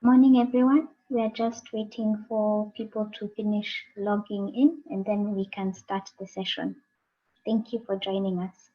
Morning, everyone. We are just waiting for people to finish logging in and then we can start the session. Thank you for joining us.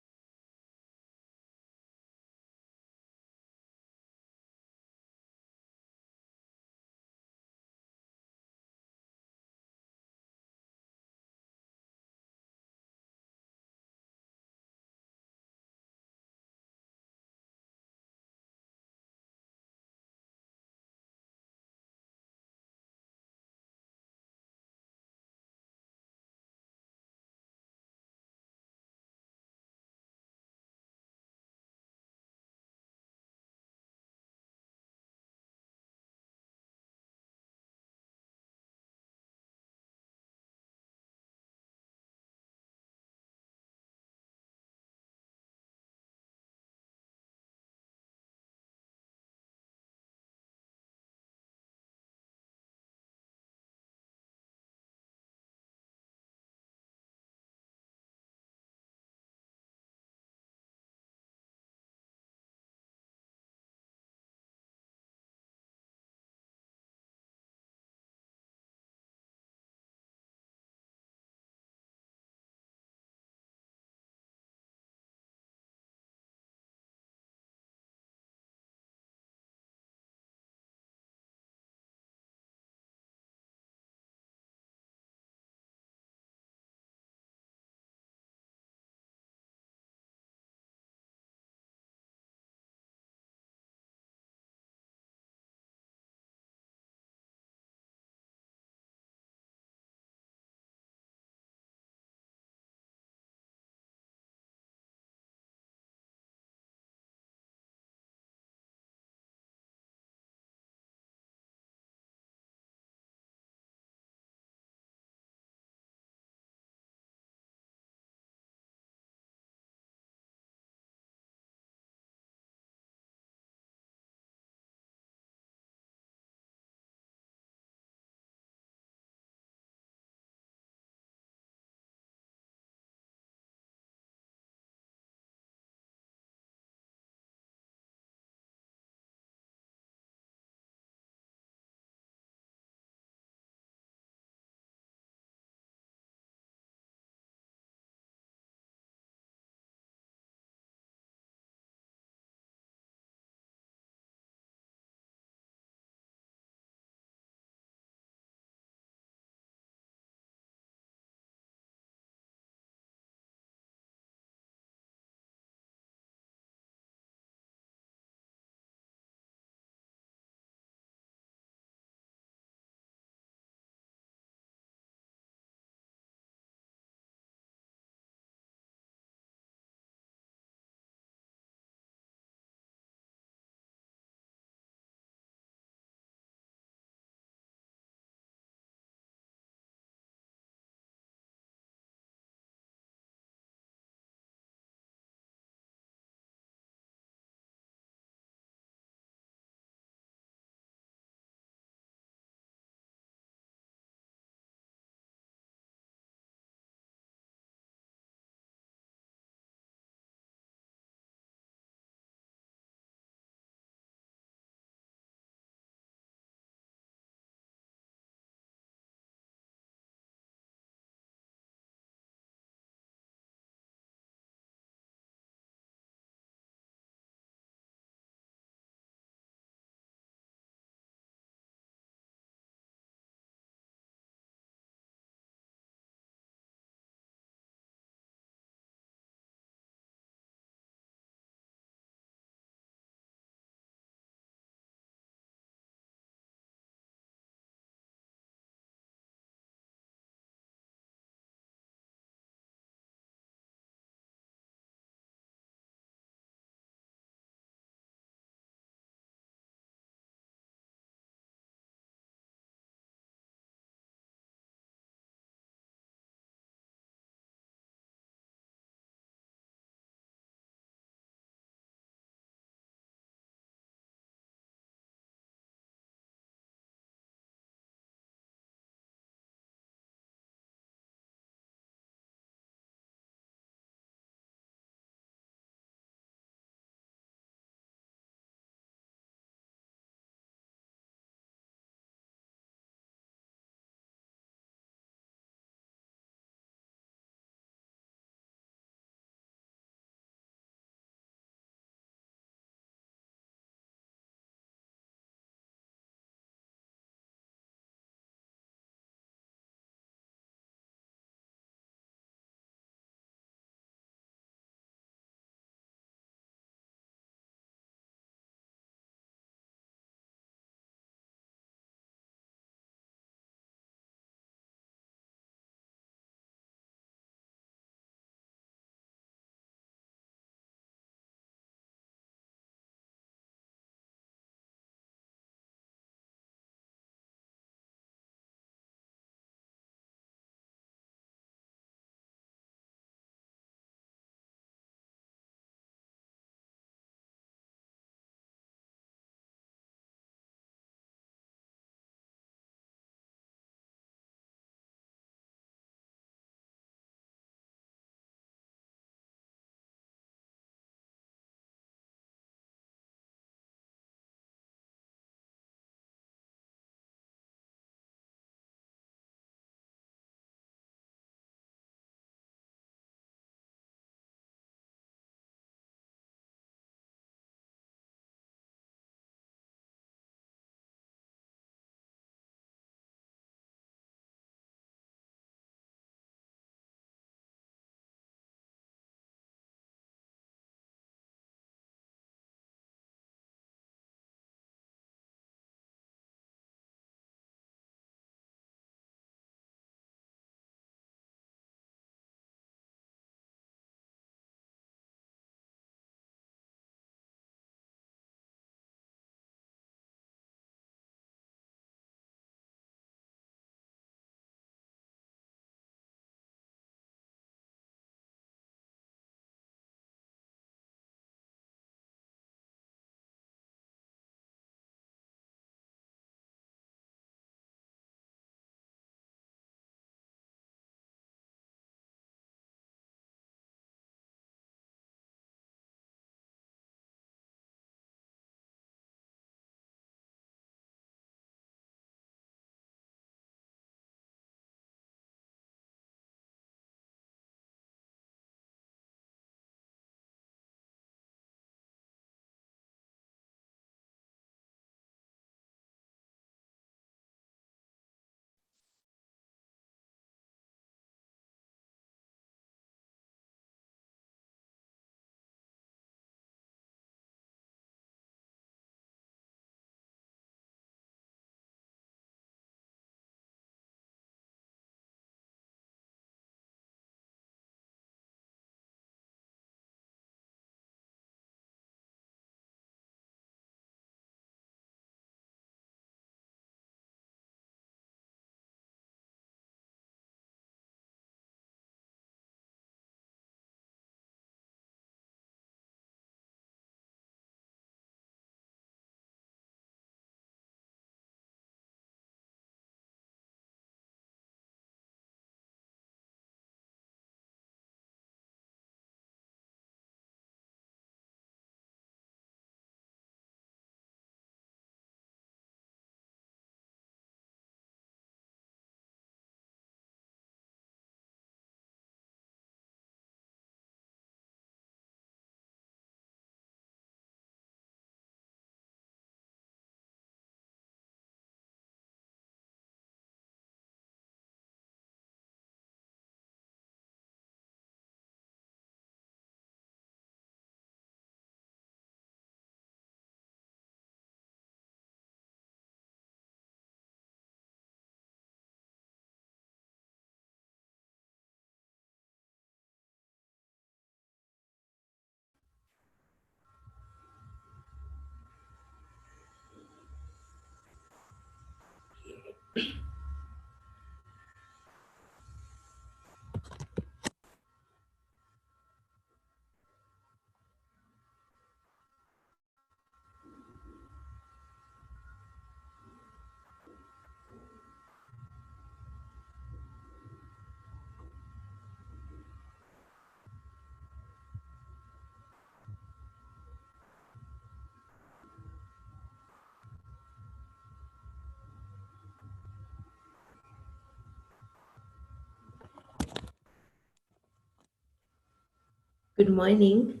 Good morning.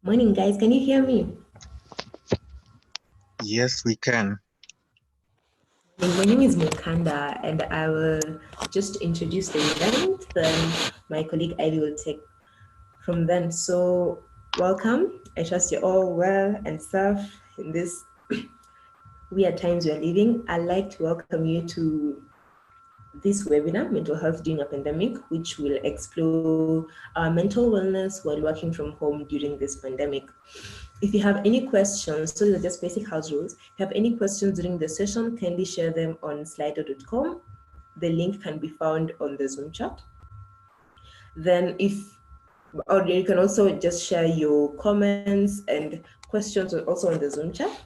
Morning, guys. Can you hear me? Yes, we can. My name is Mukanda, and I will just introduce the event. Then my colleague Ivy will take from then. So, welcome. I trust you're all well and safe in this weird times we're living. I'd like to welcome you to this webinar, Mental Health During a Pandemic, which will explore mental wellness while working from home during this pandemic. If you have any questions, so these are just basic house rules. If you have any questions during the session, kindly share them on slido.com. The link can be found on the Zoom chat. Then or you can also just share your comments and questions also on the Zoom chat.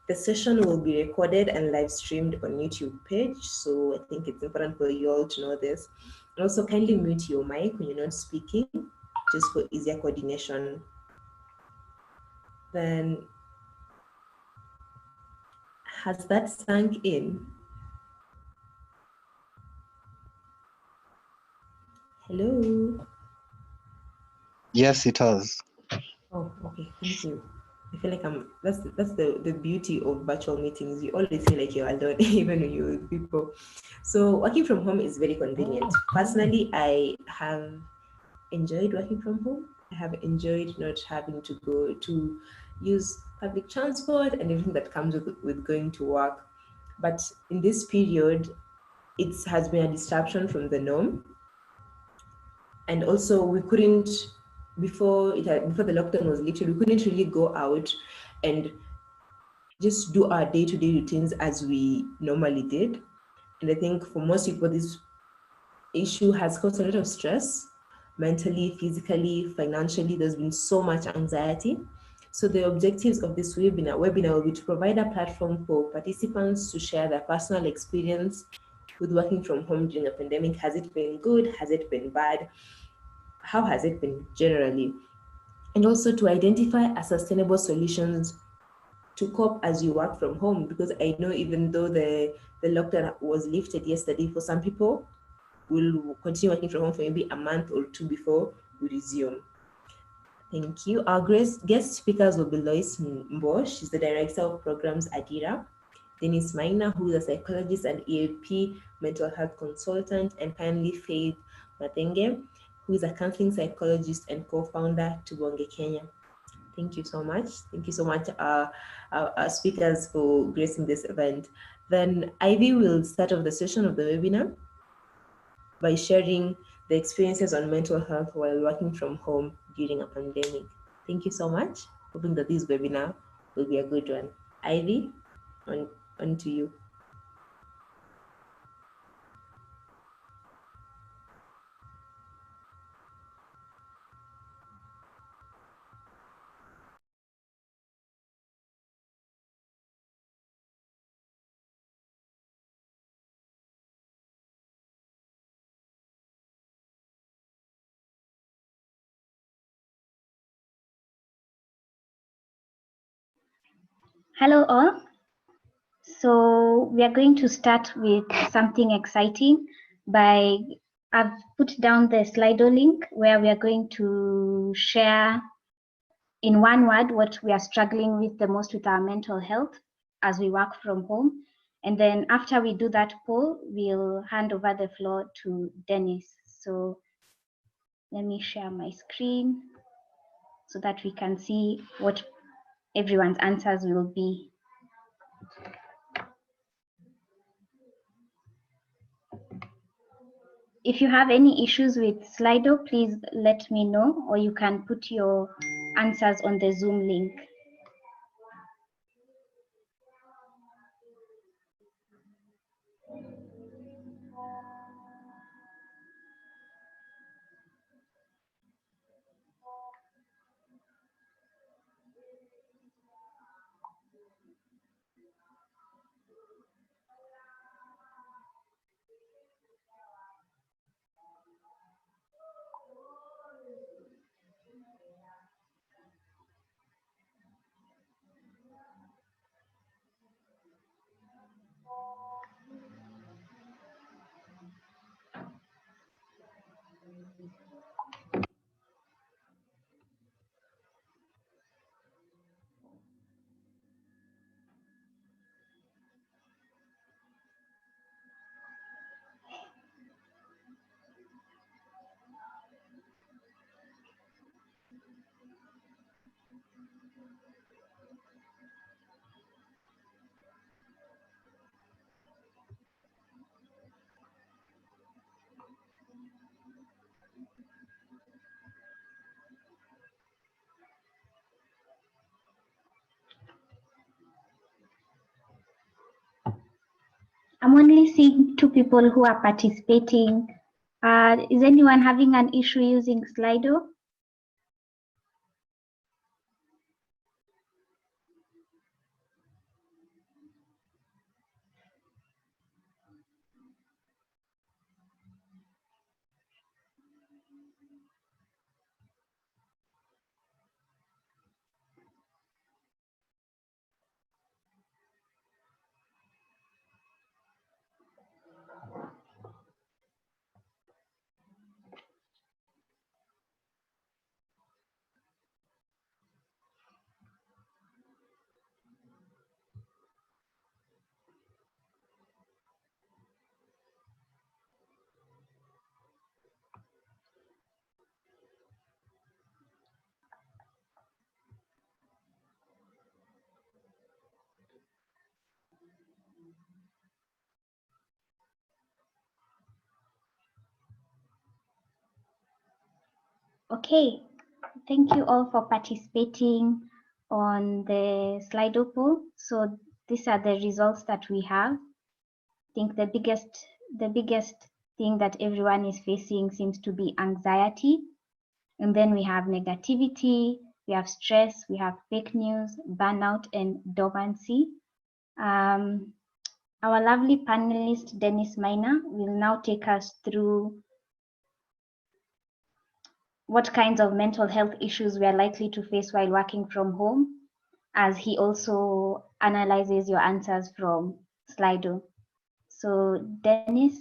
The session will be recorded and live streamed on YouTube page. So I think it's important for you all to know this. And also kindly mute your mic when you're not speaking, just for easier coordination. Then has that sunk in? Hello. Yes, it has. Oh, okay. Thank you. I feel like that's the beauty of virtual meetings. You always feel like you're alone, even when you're with people. So working from home is very convenient. Personally, I have enjoyed working from home. I have enjoyed not having to go to use public transport and everything that comes with going to work. But in this period, it has been a disruption from the norm. And also we couldn't before the lockdown was lifted, we couldn't really go out and just do our day-to-day routines as we normally did. And I think for most people this issue has caused a lot of stress, mentally, physically, financially. There's been so much anxiety. So the objectives of this webinar will be to provide a platform for participants to share their personal experience with working from home during a pandemic. Has it been good? Has it been bad? How has it been generally? And also to identify a sustainable solutions to cope as you work from home, because I know even though the lockdown was lifted yesterday, for some people will continue working from home for maybe a month or two before we resume. Thank you. Our guest speakers will be Loise Mboo. She's the Director of Programs Adira. Then is Maina, who is a psychologist and EAP mental health consultant, and kindly Faith Mathenge, who is a counseling psychologist and co-founder Tubonge Kenya. Thank you so much. Thank you so much, our speakers, for gracing this event. Then Ivy will start off the session of the webinar by sharing the experiences on mental health while working from home during a pandemic. Thank you so much. Hoping that this webinar will be a good one. Ivy, on to you. Hello all. So we are going to start with something exciting by I've put down the Slido link where we are going to share in one word what we are struggling with the most with our mental health as we work from home. And then after we do that poll, we'll hand over the floor to Dennis. So let me share my screen so that we can see what everyone's answers will be. If you have any issues with Slido, please let me know, or you can put your answers on the Zoom link. I'm only seeing 2 people who are participating. Is anyone having an issue using Slido? Okay, thank you all for participating on the Slido poll. So these are the results that we have. I think the biggest thing that everyone is facing seems to be anxiety. And then we have negativity, we have stress, we have fake news, burnout, and dormancy. Our lovely panelist, Dennis Maina, will now take us through what kinds of mental health issues we are likely to face while working from home, as he also analyzes your answers from Slido. So Dennis,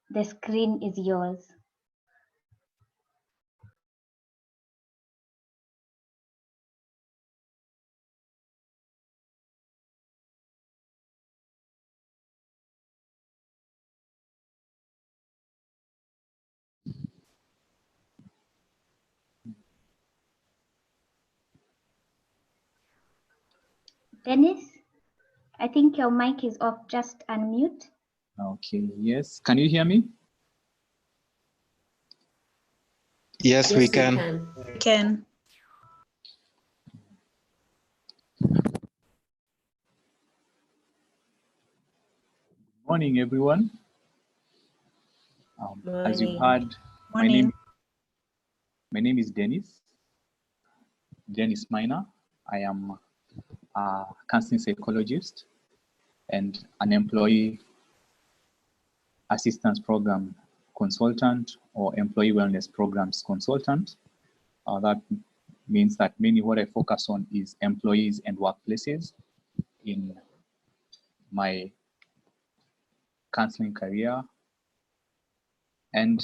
the screen is yours. Dennis, I think your mic is off, just unmute. Okay, yes. Can you hear me? Yes, we can. Can. Morning, everyone. As you've heard, my name is Dennis Maina. I am a counseling psychologist and an employee assistance program consultant or employee wellness programs consultant. That means that mainly what I focus on is employees and workplaces in my counseling career. And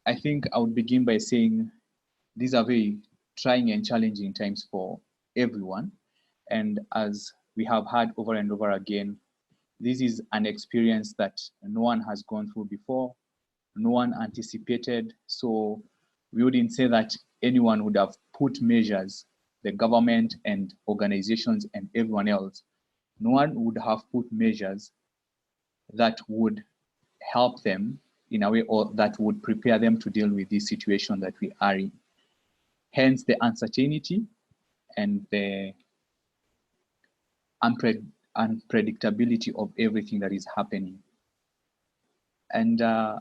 I think I would begin by saying these are very trying and challenging times for everyone. And as we have heard over and over again, this is an experience that no one has gone through before, no one anticipated. So we wouldn't say that anyone would have put measures, the government and organizations and everyone else, no one would have put measures that would help them in a way or that would prepare them to deal with this situation that we are in. Hence the uncertainty and the unpredictability of everything that is happening. And I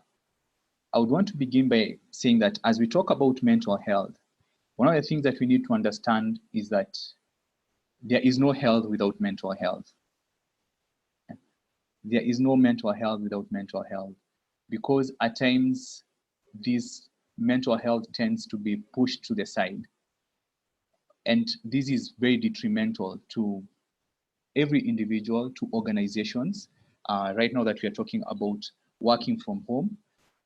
would want to begin by saying that as we talk about mental health, one of the things that we need to understand is that there is no health without mental health. There is no mental health without mental health, because at times this mental health tends to be pushed to the side. And this is very detrimental to every individual, to organizations. Right now that we are talking about working from home,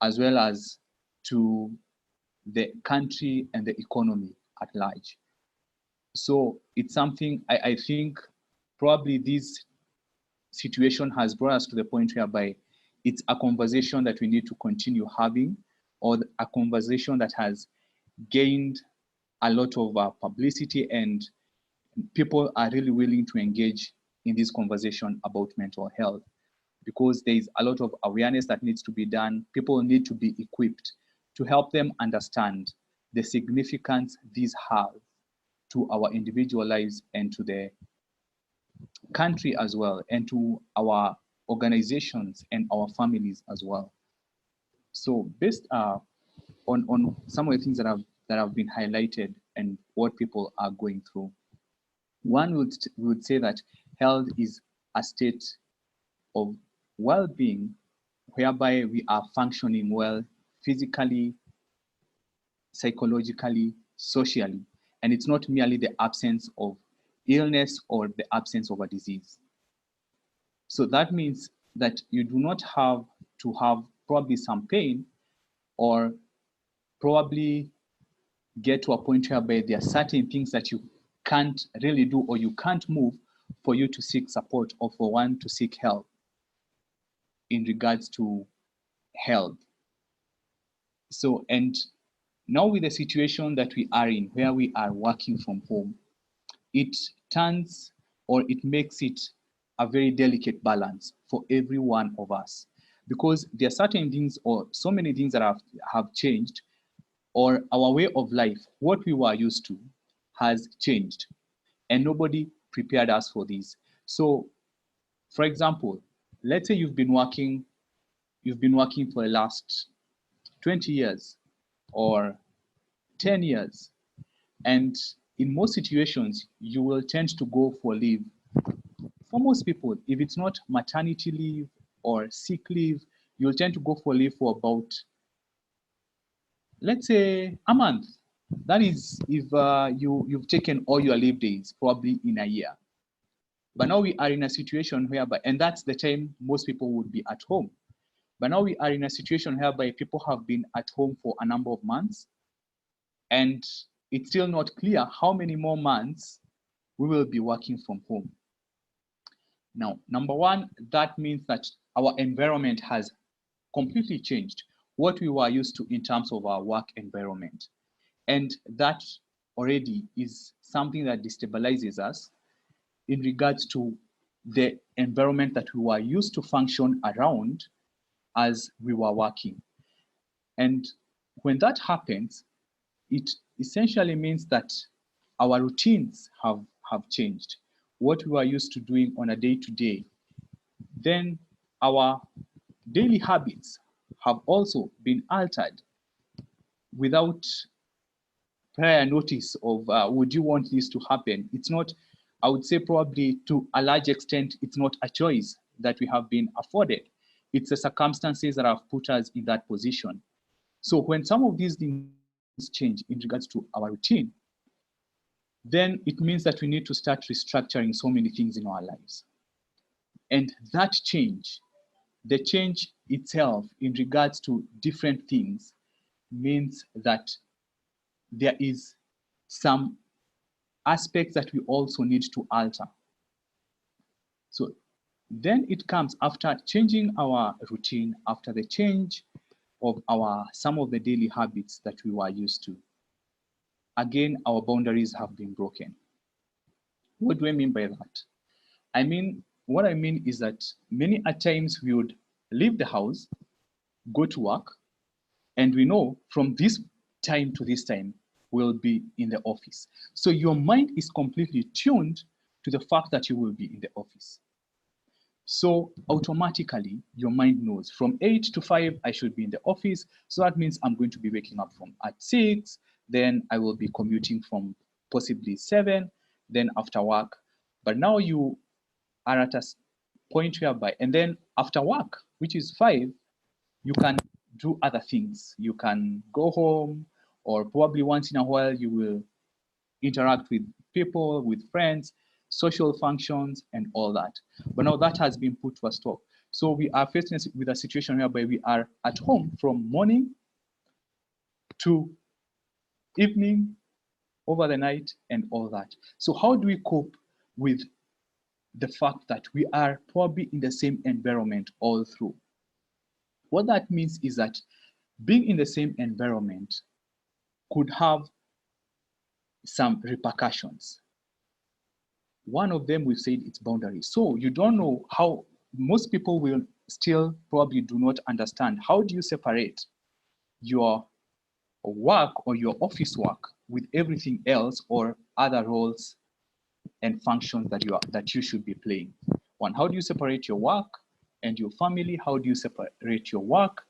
as well as to the country and the economy at large. So it's something I think probably this situation has brought us to the point whereby it's a conversation that we need to continue having, or a conversation that has gained a lot of publicity, and people are really willing to engage in this conversation about mental health, because there is a lot of awareness that needs to be done. People need to be equipped to help them understand the significance these have to our individual lives and to the country as well, and to our organizations and our families as well. So based on some of the things that have been highlighted and what people are going through, one would say that health is a state of well-being whereby we are functioning well physically, psychologically, socially, and it's not merely the absence of illness or the absence of a disease. So that means that you do not have to have probably some pain, or probably get to a point whereby there are certain things that you can't really do or you can't move for you to seek support, or for one to seek help in regards to health. So, and now with the situation that we are in, where we are working from home, it turns, or it makes it a very delicate balance for every one of us, because there are certain things, or so many things that have changed, or our way of life, what we were used to, has changed, and nobody prepared us for this. So, for example, let's say you've been working for the last 20 years or 10 years, and in most situations, you will tend to go for leave. For most people, if it's not maternity leave or sick leave, you'll tend to go for leave for about, let's say, a month. That is if you've taken all your leave days, probably in a year. But now we are in a situation whereby, and that's the time most people would be at home. But now we are in a situation whereby people have been at home for a number of months, and it's still not clear how many more months we will be working from home. Now, number one, that means that our environment has completely changed, what we were used to in terms of our work environment. And that already is something that destabilizes us in regards to the environment that we were used to function around as we were working. And when that happens, it essentially means that our routines have changed. What we were used to doing on a day-to-day, then our daily habits have also been altered without prior notice of would you want this to happen. It's not, I would say probably to a large extent, it's not a choice that we have been afforded. It's the circumstances that have put us in that position. So when some of these things change in regards to our routine, then it means that we need to start restructuring so many things in our lives. And that change, the change itself in regards to different things, means that there is some aspects that we also need to alter. So then it comes after changing our routine, after the change of some of the daily habits that we were used to. Again, our boundaries have been broken. What do I mean by that? What I mean is that many a times we would leave the house, go to work, and we know from this time to this time, we'll be in the office. So your mind is completely tuned to the fact that you will be in the office. So automatically, your mind knows from 8 to 5, I should be in the office. So that means I'm going to be waking up at 6, then I will be commuting from possibly 7, then after work. But now you are at a point whereby, and then after work, which is 5, you can do other things. You can go home, or probably once in a while, you will interact with people, with friends, social functions, and all that. But now that has been put to a stop. So we are facing with a situation whereby we are at home from morning to evening, over the night, and all that. So how do we cope with the fact that we are probably in the same environment all through? What that means is that being in the same environment could have some repercussions. One of them, we've said, it's boundaries. So you don't know how, most people will still probably do not understand, how do you separate your work or your office work with everything else or other roles and functions that you should be playing? One, how do you separate your work and your family? How do you separate your work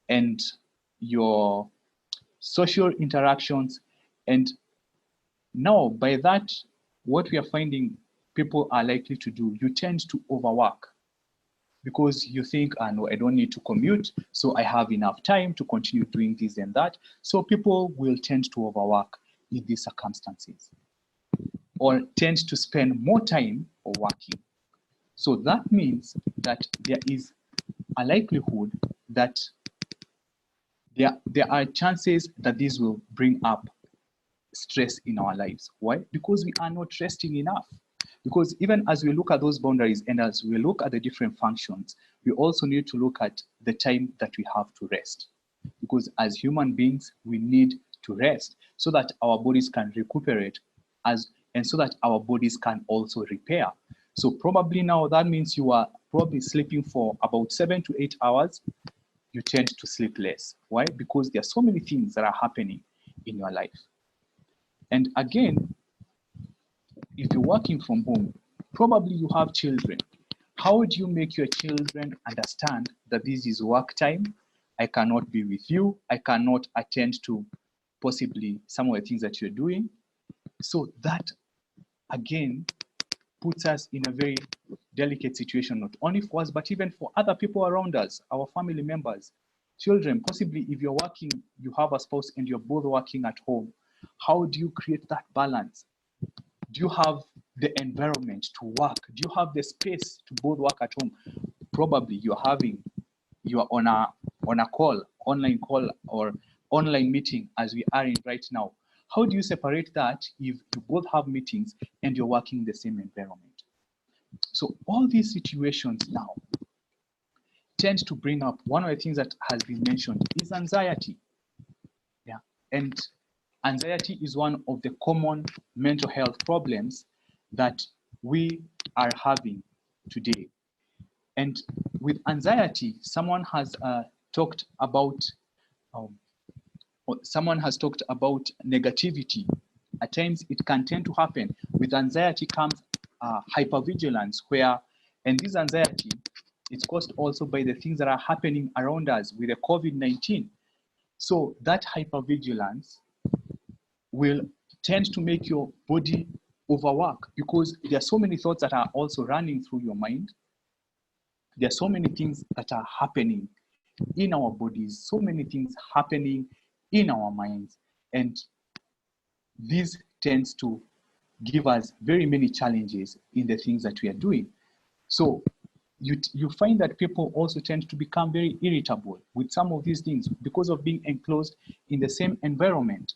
and your social interactions? And now, by that, what we are finding people are likely to do, you tend to overwork because you think, no, I don't need to commute, so I have enough time to continue doing this and that. So people will tend to overwork in these circumstances, or tend to spend more time working. So that means that there is a likelihood that there are chances that this will bring up stress in our lives. Why? Because we are not resting enough. Because even as we look at those boundaries and as we look at the different functions, we also need to look at the time that we have to rest. Because as human beings, we need to rest so that our bodies can recuperate and so that our bodies can also repair. So probably now that means you are probably sleeping for about 7 to 8 hours. You tend to sleep less. Why? Because there are so many things that are happening in your life. And again, if you're working from home, probably you have children. How do you make your children understand that this is work time? I cannot be with you. I cannot attend to possibly some of the things that you're doing. So that, again, puts us in a very delicate situation, not only for us, but even for other people around us, our family members, children. Possibly if you're working, you have a spouse and you're both working at home. How do you create that balance? Do you have the environment to work? Do you have the space to both work at home? Probably you are on a call, online call or online meeting as we are in right now. How do you separate that if you both have meetings and you're working in the same environment? So all these situations now tend to bring up, one of the things that has been mentioned is anxiety. Yeah, and anxiety is one of the common mental health problems that we are having today. And with anxiety, someone has talked about negativity. At times, it can tend to happen. With anxiety comes hypervigilance, and this anxiety is caused also by the things that are happening around us with the COVID-19. So that hypervigilance will tend to make your body overwork because there are so many thoughts that are also running through your mind. There are so many things that are happening in our bodies, so many things happening in our minds. And this tends to give us very many challenges in the things that we are doing. So you find that people also tend to become very irritable with some of these things because of being enclosed in the same environment.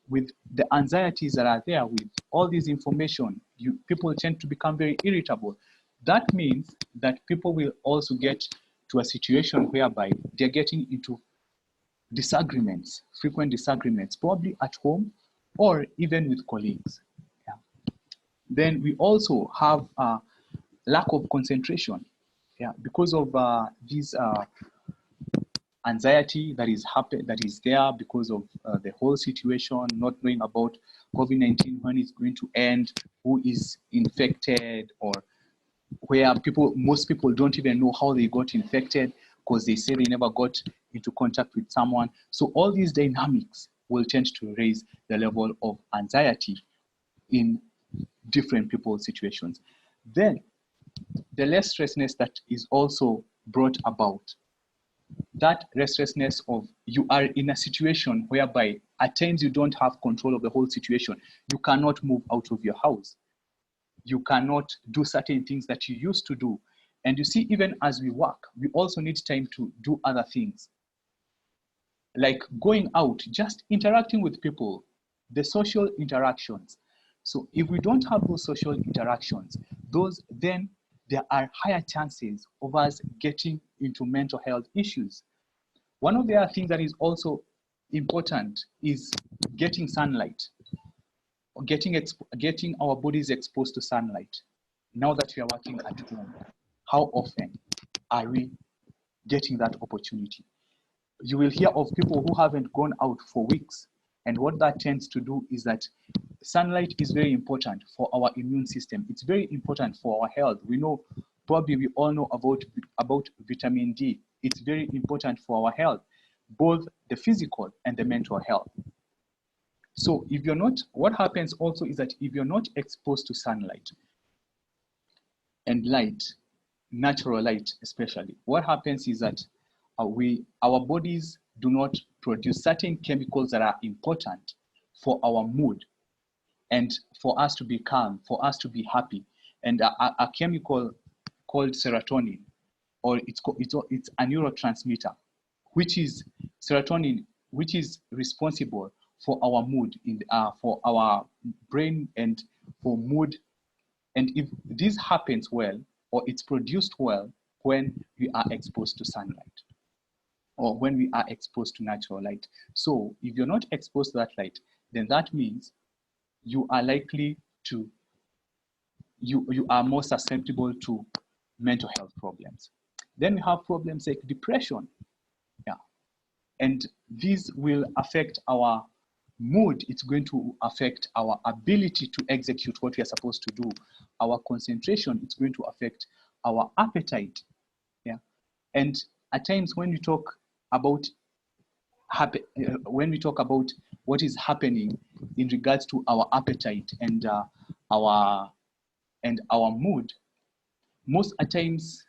With the anxieties that are there, with all this information, people tend to become very irritable. That means that people will also get to a situation whereby they're getting into disagreements, frequent disagreements, probably at home or even with colleagues. Yeah. Then we also have a lack of concentration, because of this anxiety that is there because of the whole situation, not knowing about COVID-19, when it's going to end, who is infected, or where most people don't even know how they got infected because they say they never got into contact with someone. So all these dynamics will tend to raise the level of anxiety in different people's situations. Then the restlessness that is also brought about, that restlessness of you are in a situation whereby at times you don't have control of the whole situation. You cannot move out of your house. You cannot do certain things that you used to do. And you see, even as we work, we also need time to do other things. like going out, just interacting with people, the social interactions. So if we don't have those social interactions, then there are higher chances of us getting into mental health issues. One of the other things that is also important is getting sunlight, or getting our bodies exposed to sunlight. Now that we are working at home, how often are we getting that opportunity? You will hear of people who haven't gone out for weeks. And what that tends to do is that sunlight is very important for our immune system. It's very important for our health. We know, probably we all know about vitamin D. It's very important for our health, both the physical and the mental health. So if you're not, what happens also is that if you're not exposed to sunlight and light, natural light especially, what happens is that our bodies do not produce certain chemicals that are important for our mood and for us to be calm, for us to be happy. And a chemical called serotonin, or it's a neurotransmitter, which is serotonin, which is responsible for our mood, for our brain and for mood. And if this happens well, or it's produced well when we are exposed to sunlight, or when we are exposed to natural light. So if you're not exposed to that light, then that means you are likely to, you are more susceptible to mental health problems. Then we have problems like depression. Yeah. And these will affect our mood. It's going to affect our ability to execute what we are supposed to do. Our concentration, it's going to affect our appetite. Yeah. And at times when we talk about what is happening in regards to our appetite and our mood, most at times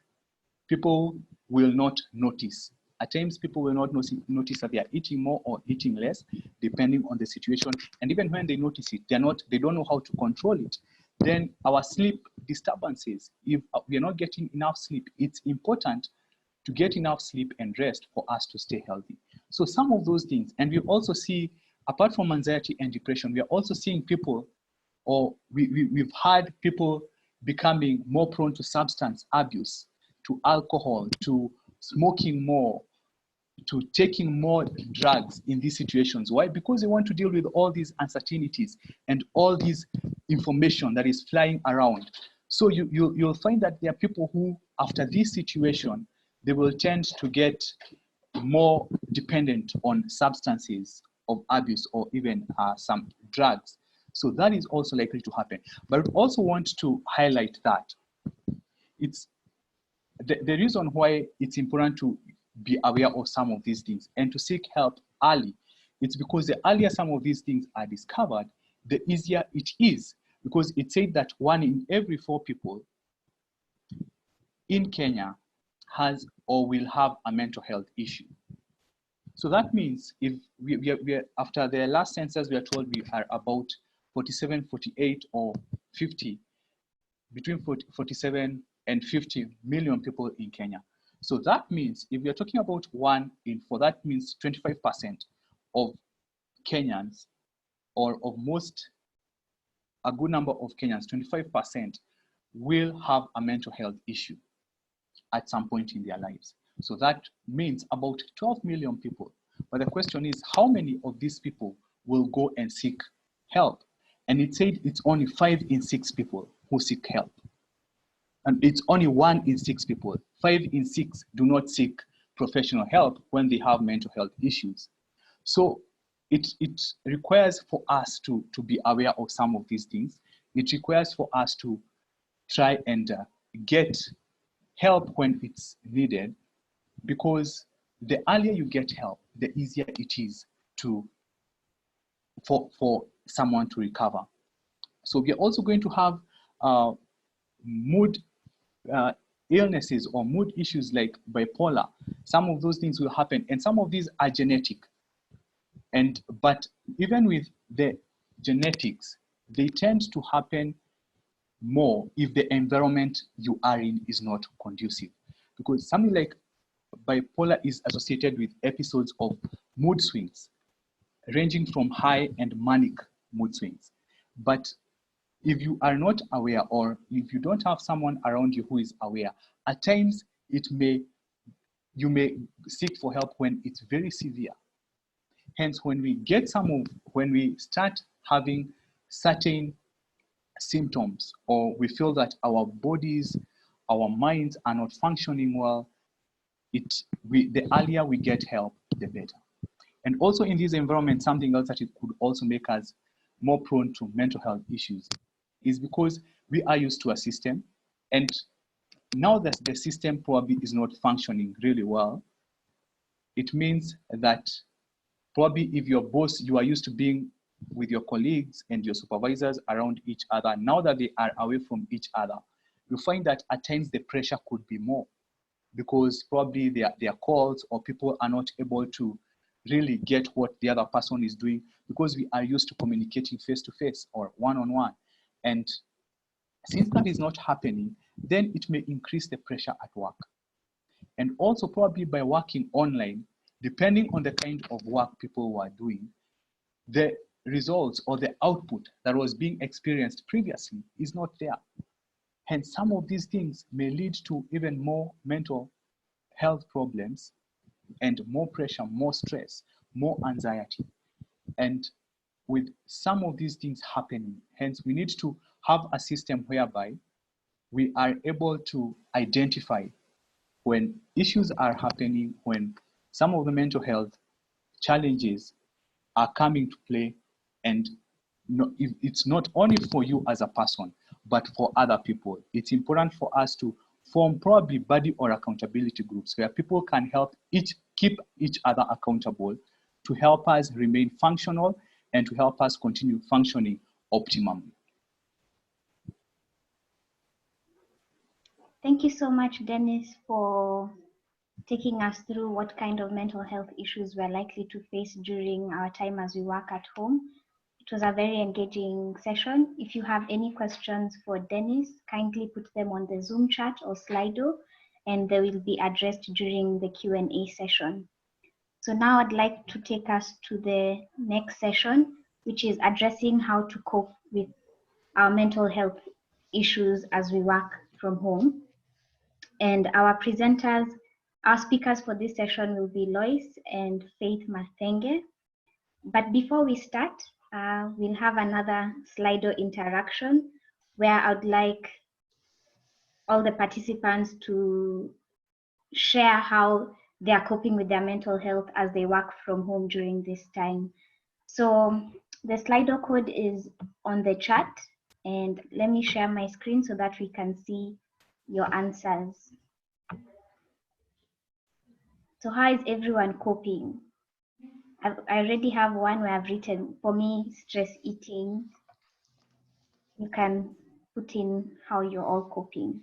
people will not notice. At times people will not notice that they are eating more or eating less, depending on the situation. And even when they notice it, they don't know how to control it. Then our sleep disturbances, if we are not getting enough sleep, it's important to get enough sleep and rest for us to stay healthy. So some of those things, and we also see, apart from anxiety and depression, we are also seeing people, or we've had people becoming more prone to substance abuse, to alcohol, to smoking more, to taking more drugs in these situations. Why? Because they want to deal with all these uncertainties and all this information that is flying around. So you'll find that there are people who, after this situation, they will tend to get more dependent on substances of abuse or even some drugs. So that is also likely to happen. But we also want to highlight that it's the reason why it's important to be aware of some of these things and to seek help early. It's because the earlier some of these things are discovered, the easier it is. Because it said that 1 in every 4 people in Kenya has or will have a mental health issue. So that means if we are after the last census, we are told we are about 47, 48 or 50, between 47 and 50 million people in Kenya. So that means if we are talking about 1 in 4, that means 25% of Kenyans, or of a good number of Kenyans, 25% will have a mental health issue at some point in their lives. So that means about 12 million people. But the question is, how many of these people will go and seek help? And it said it's only 5 in 6 people who seek help. And it's only 1 in 6 people. 5 in 6 do not seek professional help when they have mental health issues. So it requires for us to be aware of some of these things. It requires for us to try and get help when it's needed, because the earlier you get help, the easier it is for someone to recover. So we're also going to have mood illnesses or mood issues like bipolar. Some of those things will happen, and some of these are genetic. But even with the genetics, they tend to happen more if the environment you are in is not conducive. Because something like bipolar is associated with episodes of mood swings, ranging from high and manic mood swings. But if you are not aware, or if you don't have someone around you who is aware, at times you may seek for help when it's very severe. Hence, when we start having certain symptoms, or we feel that our bodies, our minds are not functioning well, the earlier we get help, the better. And also in this environment, something else that it could also make us more prone to mental health issues is because we are used to a system, and now that the system probably is not functioning really well, it means that probably if your boss, you are used to being with your colleagues and your supervisors around each other, now that they are away from each other, you find that at times the pressure could be more, because probably their calls, or people are not able to really get what the other person is doing, because we are used to communicating face to face or one-on-one. And since that is not happening, then it may increase the pressure at work. And also probably by working online, depending on the kind of work people were doing, the results or the output that was being experienced previously is not there. Hence, some of these things may lead to even more mental health problems, and more pressure, more stress, more anxiety. And with some of these things happening, hence we need to have a system whereby we are able to identify when issues are happening, when some of the mental health challenges are coming to play, and it's not only for you as a person, but for other people. It's important for us to form probably buddy or accountability groups where people can keep each other accountable, to help us remain functional and to help us continue functioning optimally. Thank you so much, Dennis, for taking us through what kind of mental health issues we're likely to face during our time as we work at home. It was a very engaging session. If you have any questions for Dennis, kindly put them on the Zoom chat or Slido, and they will be addressed during the Q&A session. So now I'd like to take us to the next session, which is addressing how to cope with our mental health issues as we work from home. And our speakers for this session will be Loise and Faith Mathenge. But before we start, we'll have another Slido interaction where I'd like all the participants to share how they are coping with their mental health as they work from home during this time. So the Slido code is on the chat, and let me share my screen so that we can see your answers. So how is everyone coping? I already have one where I've written, for me, stress eating. You can put in how you're all coping.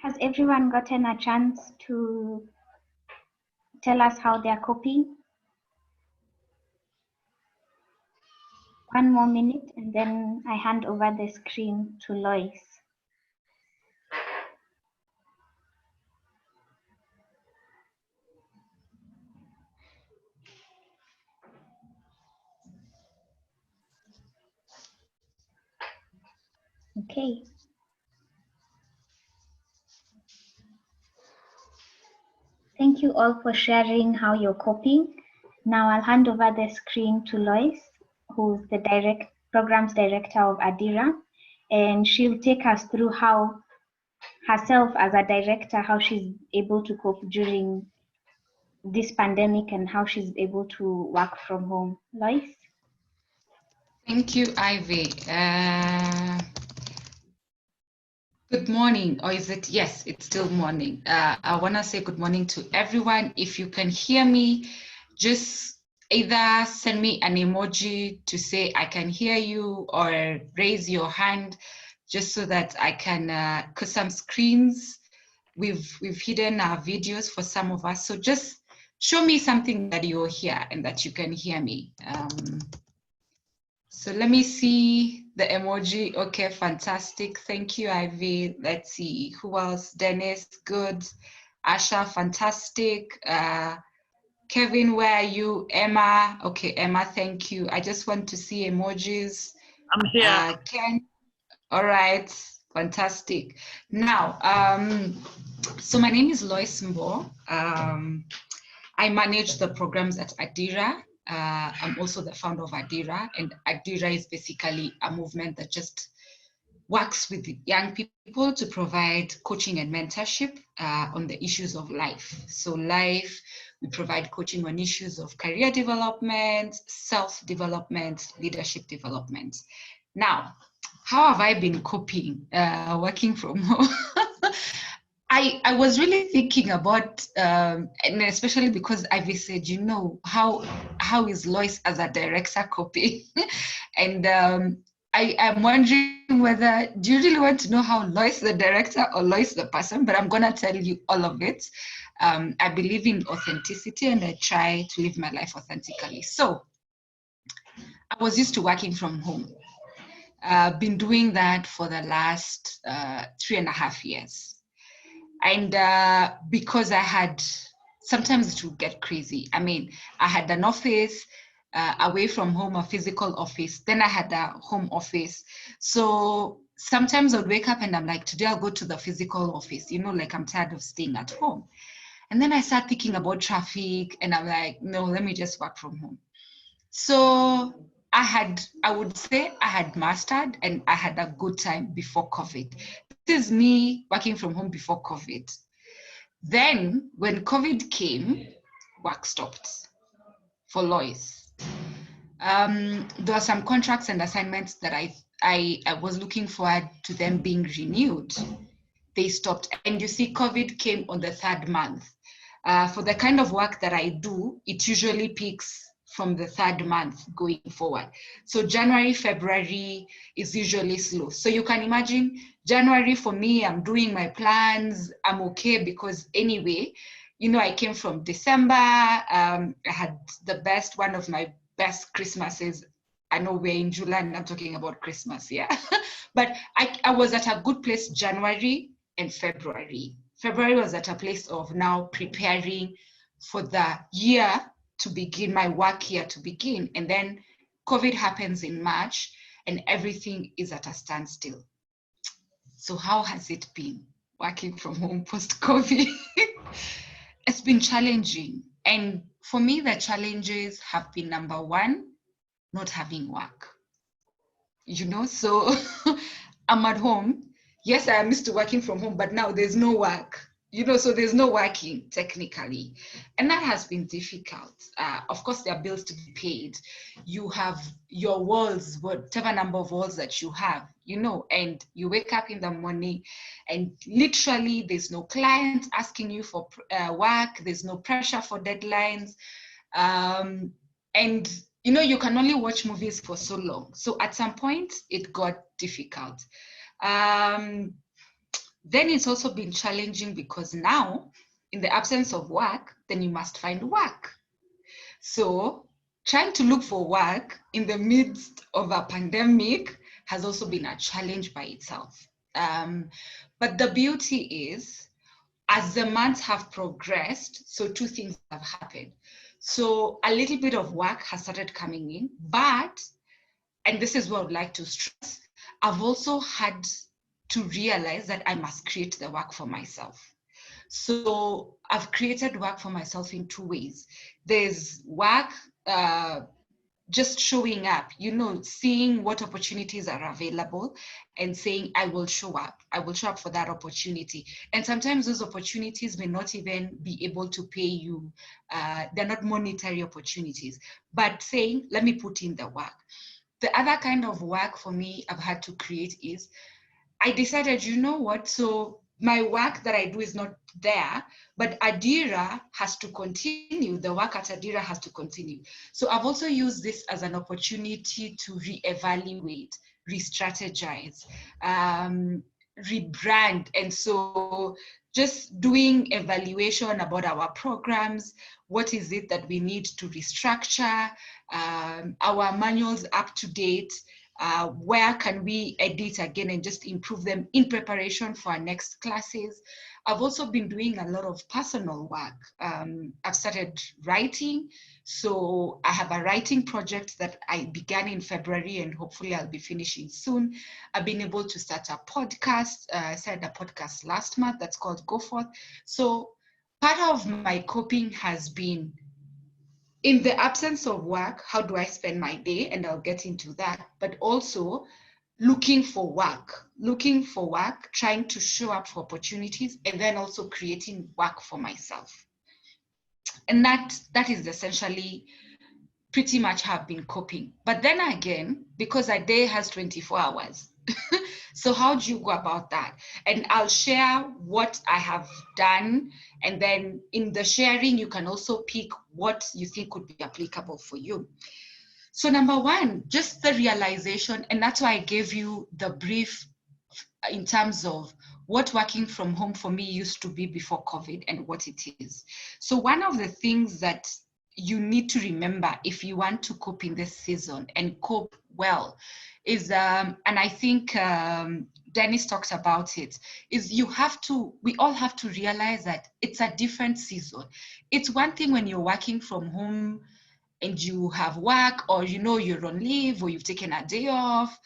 Has everyone gotten a chance to tell us how they're coping? One more minute, and then I hand over the screen to Loise. Okay. Thank you all for sharing how you're coping. Now I'll hand over the screen to Loise, who's the programs director of Adira, and she'll take us through how herself as a director, how she's able to cope during this pandemic and how she's able to work from home. Loise? Thank you, Ivy. Good morning, or is it? Yes, it's still morning. I want to say good morning to everyone. If you can hear me, just either send me an emoji to say I can hear you, or raise your hand just so that I can, because some screens, we've hidden our videos for some of us. So just show me something that you're here and that you can hear me. So let me see the emoji. Okay, fantastic. Thank you, Ivy. Let's see, who else? Dennis, good. Asha, fantastic. Kevin, where are you? Emma, okay, Emma, thank you. I just want to see emojis. I'm here. Ken, all right, fantastic. Now, so my name is Loise Mboo. I manage the programs at Adira. I'm also the founder of Adira, and Adira is basically a movement that just works with young people to provide coaching and mentorship on the issues of life. So life, we provide coaching on issues of career development, self-development, leadership development. Now, how have I been coping working from home? I was really thinking about, and especially because Ivy said, you know, how is Loise as a director coping? And I am wondering whether, do you really want to know how Loise the director or Loise the person? But I'm going to tell you all of it. I believe in authenticity and I try to live my life authentically. So I was used to working from home. I've been doing that for the last 3.5 years. And because I had, sometimes it would get crazy. I mean, I had an office away from home, a physical office. Then I had a home office. So sometimes I would wake up and I'm like, today I'll go to the physical office, you know, like I'm tired of staying at home. And then I start thinking about traffic and I'm like, no, let me just work from home. So I would say I had mastered and I had a good time before COVID. This is me working from home before COVID. Then when COVID came, work stopped for Loise. There were some contracts and assignments that I was looking forward to them being renewed. They stopped. And you see, COVID came on the 3rd month. For the kind of work that I do, it usually peaks from the 3rd month going forward. So January, February is usually slow. So you can imagine January for me, I'm doing my plans, I'm okay because anyway, you know, I came from December, I had one of my best Christmases. I know we're in July and I'm talking about Christmas, yeah. But I was at a good place January and February. February was at a place of now preparing for the year to begin, my work year to begin. And then COVID happens in March and everything is at a standstill. So how has it been working from home post-COVID? It's been challenging. And for me, the challenges have been, number one, not having work. You know, so I'm at home. Yes, I am used to working from home, but now there's no work. You know, so there's no working technically. And that has been difficult. Of course, there are bills to be paid. You have your walls, whatever number of walls that you have, you know, and you wake up in the morning and literally there's no client asking you for work. There's no pressure for deadlines. And, you know, you can only watch movies for so long. So at some point, it got difficult. Then it's also been challenging because now, in the absence of work, then you must find work. So trying to look for work in the midst of a pandemic has also been a challenge by itself. But the beauty is, as the months have progressed, so two things have happened. So a little bit of work has started coming in, but, and this is what I would like to stress, I've also had to realize that I must create the work for myself. So I've created work for myself in two ways. There's work, just showing up, seeing what opportunities are available and saying, I will show up for that opportunity. And sometimes those opportunities may not even be able to pay you. They're not monetary opportunities, but saying, let me put in the work. The other kind of work for me I've had to create is, I decided, you know what, so my work that I do is not there, but Adira has to continue. The work at Adira has to continue. So I've also used this as an opportunity to reevaluate, re-strategize, rebrand. And so just doing evaluation about our programs, what is it that we need to restructure, our manuals up to date, where can we edit again and just improve them in preparation for our next classes. I've also been doing a lot of personal work. I've started writing. So I have a writing project that I began in February and hopefully I'll be finishing soon. I've been able to start a podcast. I started a podcast last month that's called Go Forth. So part of my coping has been, in the absence of work, how do I spend my day? And I'll get into that, but also looking for work, trying to show up for opportunities, and then also creating work for myself. And that is essentially pretty much how I've been coping. But then again, because a day has 24 hours, so how do you go about that? And I'll share what I have done. And then in the sharing, you can also pick what you think could be applicable for you. So number one, just the realization, and that's why I gave you the brief in terms of what working from home for me used to be before COVID and what it is. So one of the things that you need to remember if you want to cope in this season and cope well is, and I think Dennis talks about it, is we all have to realize that it's a different season. It's one thing when you're working from home and you have work, or you're on leave, or you've taken a day off.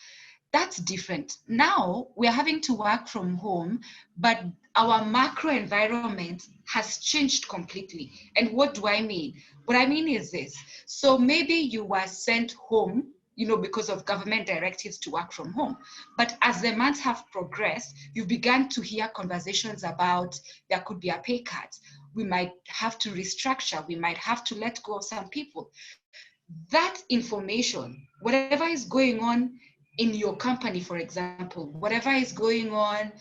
That's different. Now we're having to work from home, but our macro environment has changed completely. And what do I mean? What I mean is this. So maybe you were sent home, because of government directives to work from home. But as the months have progressed, you began to hear conversations about there could be a pay cut. We might have to restructure. We might have to let go of some people. That information, whatever is going on in your company, for example, whatever is going on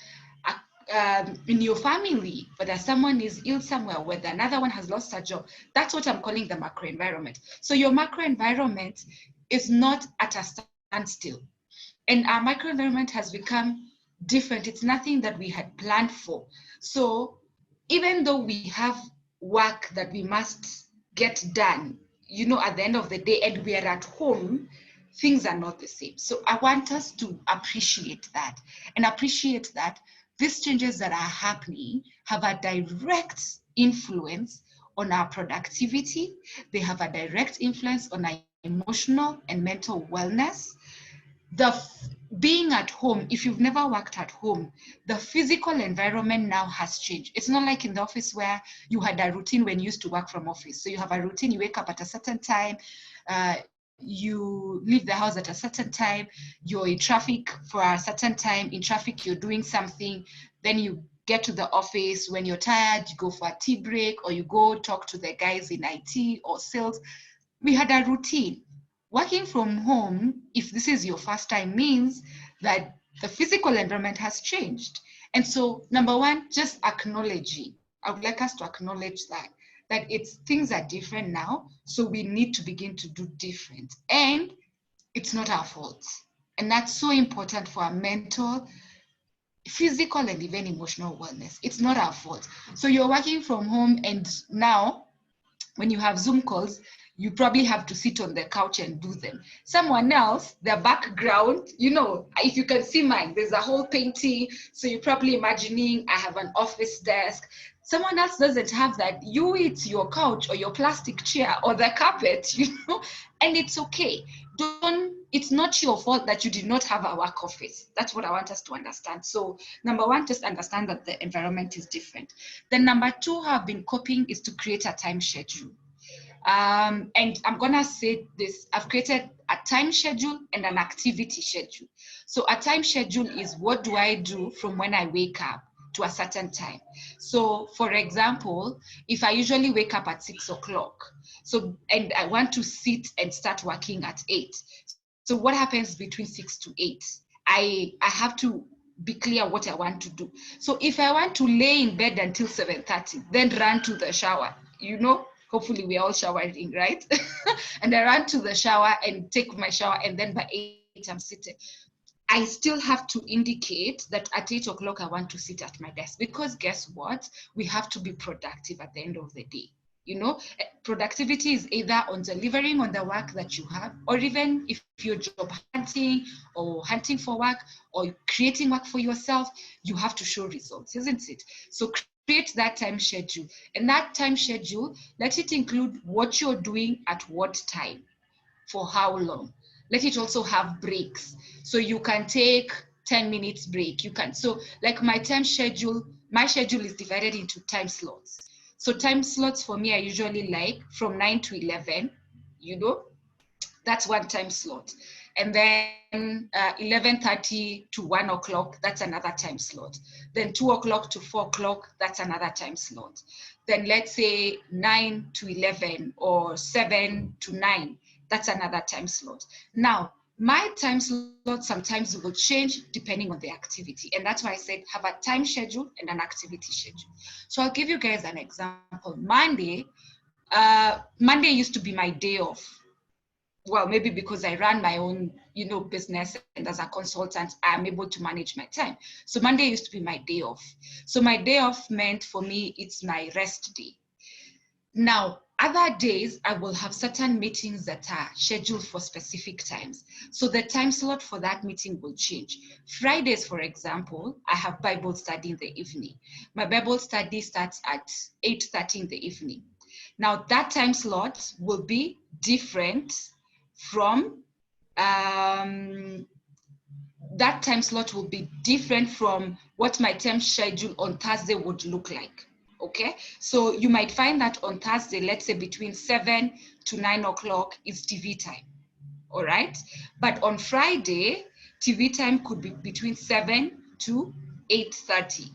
in your family, whether someone is ill somewhere, whether another one has lost a job, that's what I'm calling the macro environment. So your macro environment is not at a standstill. And our macro environment has become different. It's nothing that we had planned for. So even though we have work that we must get done, at the end of the day, and we are at home, things are not the same. So I want us to appreciate that, and appreciate that these changes that are happening have a direct influence on our productivity. They have a direct influence on our emotional and mental wellness. Being at home, if you've never worked at home, the physical environment now has changed. It's not like in the office where you had a routine when you used to work from office. So you have a routine, you wake up at a certain time, you leave the house at a certain time, you're in traffic for a certain time, in traffic you're doing something, then you get to the office. When you're tired, you go for a tea break, or you go talk to the guys in IT or sales. We had a routine. Working from home, if this is your first time, means that the physical environment has changed. And so, number one, just acknowledging. I would like us to acknowledge that things are different now, so we need to begin to do different. And it's not our fault. And that's so important for our mental, physical, and even emotional wellness. It's not our fault. So you're working from home, and now when you have Zoom calls, You probably have to sit on the couch and do them. Someone else, their background, you know, if you can see mine, there's a whole painting. So you're probably imagining I have an office desk. Someone else doesn't have that. It's your couch or your plastic chair or the carpet, you know, and it's okay. It's not your fault that you did not have a work office. That's what I want us to understand. So number one, just understand that the environment is different. Then number two, how I've been coping is to create a time schedule. And I'm gonna say this, I've created a time schedule and an activity schedule. So a time schedule is what do I do from when I wake up to a certain time. So for example, if I usually wake up at 6 o'clock, and I want to sit and start working at 8. So what happens between 6 to 8? I have to be clear what I want to do. So if I want to lay in bed until 7:30, then run to the shower, you know, hopefully we're all showering, right? And I run to the shower and take my shower, and then by 8 I'm sitting. I still have to indicate that at 8 o'clock I want to sit at my desk, because guess what? We have to be productive at the end of the day. You know, productivity is either on delivering on the work that you have, or even if you're job hunting or hunting for work or creating work for yourself, you have to show results, isn't it? So create that time schedule, and that time schedule, let it include what you're doing at what time, for how long. Let it also have breaks. So you can take 10 minutes break. You can, so like my schedule is divided into time slots. So time slots for me, I usually like from 9 to 11, you know, that's one time slot. And then 11:30 to 1 o'clock, that's another time slot. Then 2 o'clock to 4 o'clock, that's another time slot. Then let's say 9 to 11 or 7 to 9, that's another time slot. Now, my time slot sometimes will change depending on the activity. And that's why I said have a time schedule and an activity schedule. So I'll give you guys an example. Monday used to be my day off. Well, maybe because I run my own, you know, business, and as a consultant, I'm able to manage my time. So Monday used to be my day off. So my day off meant for me, it's my rest day. Now, other days, I will have certain meetings that are scheduled for specific times. So the time slot for that meeting will change. Fridays, for example, I have Bible study in the evening. My Bible study starts at 8:30 in the evening. Now, that time slot will be different from, what my time schedule on Thursday would look like. Okay, so you might find that on Thursday, let's say between 7 to 9 o'clock is TV time, all right? But on Friday, TV time could be between 7 to 8:30,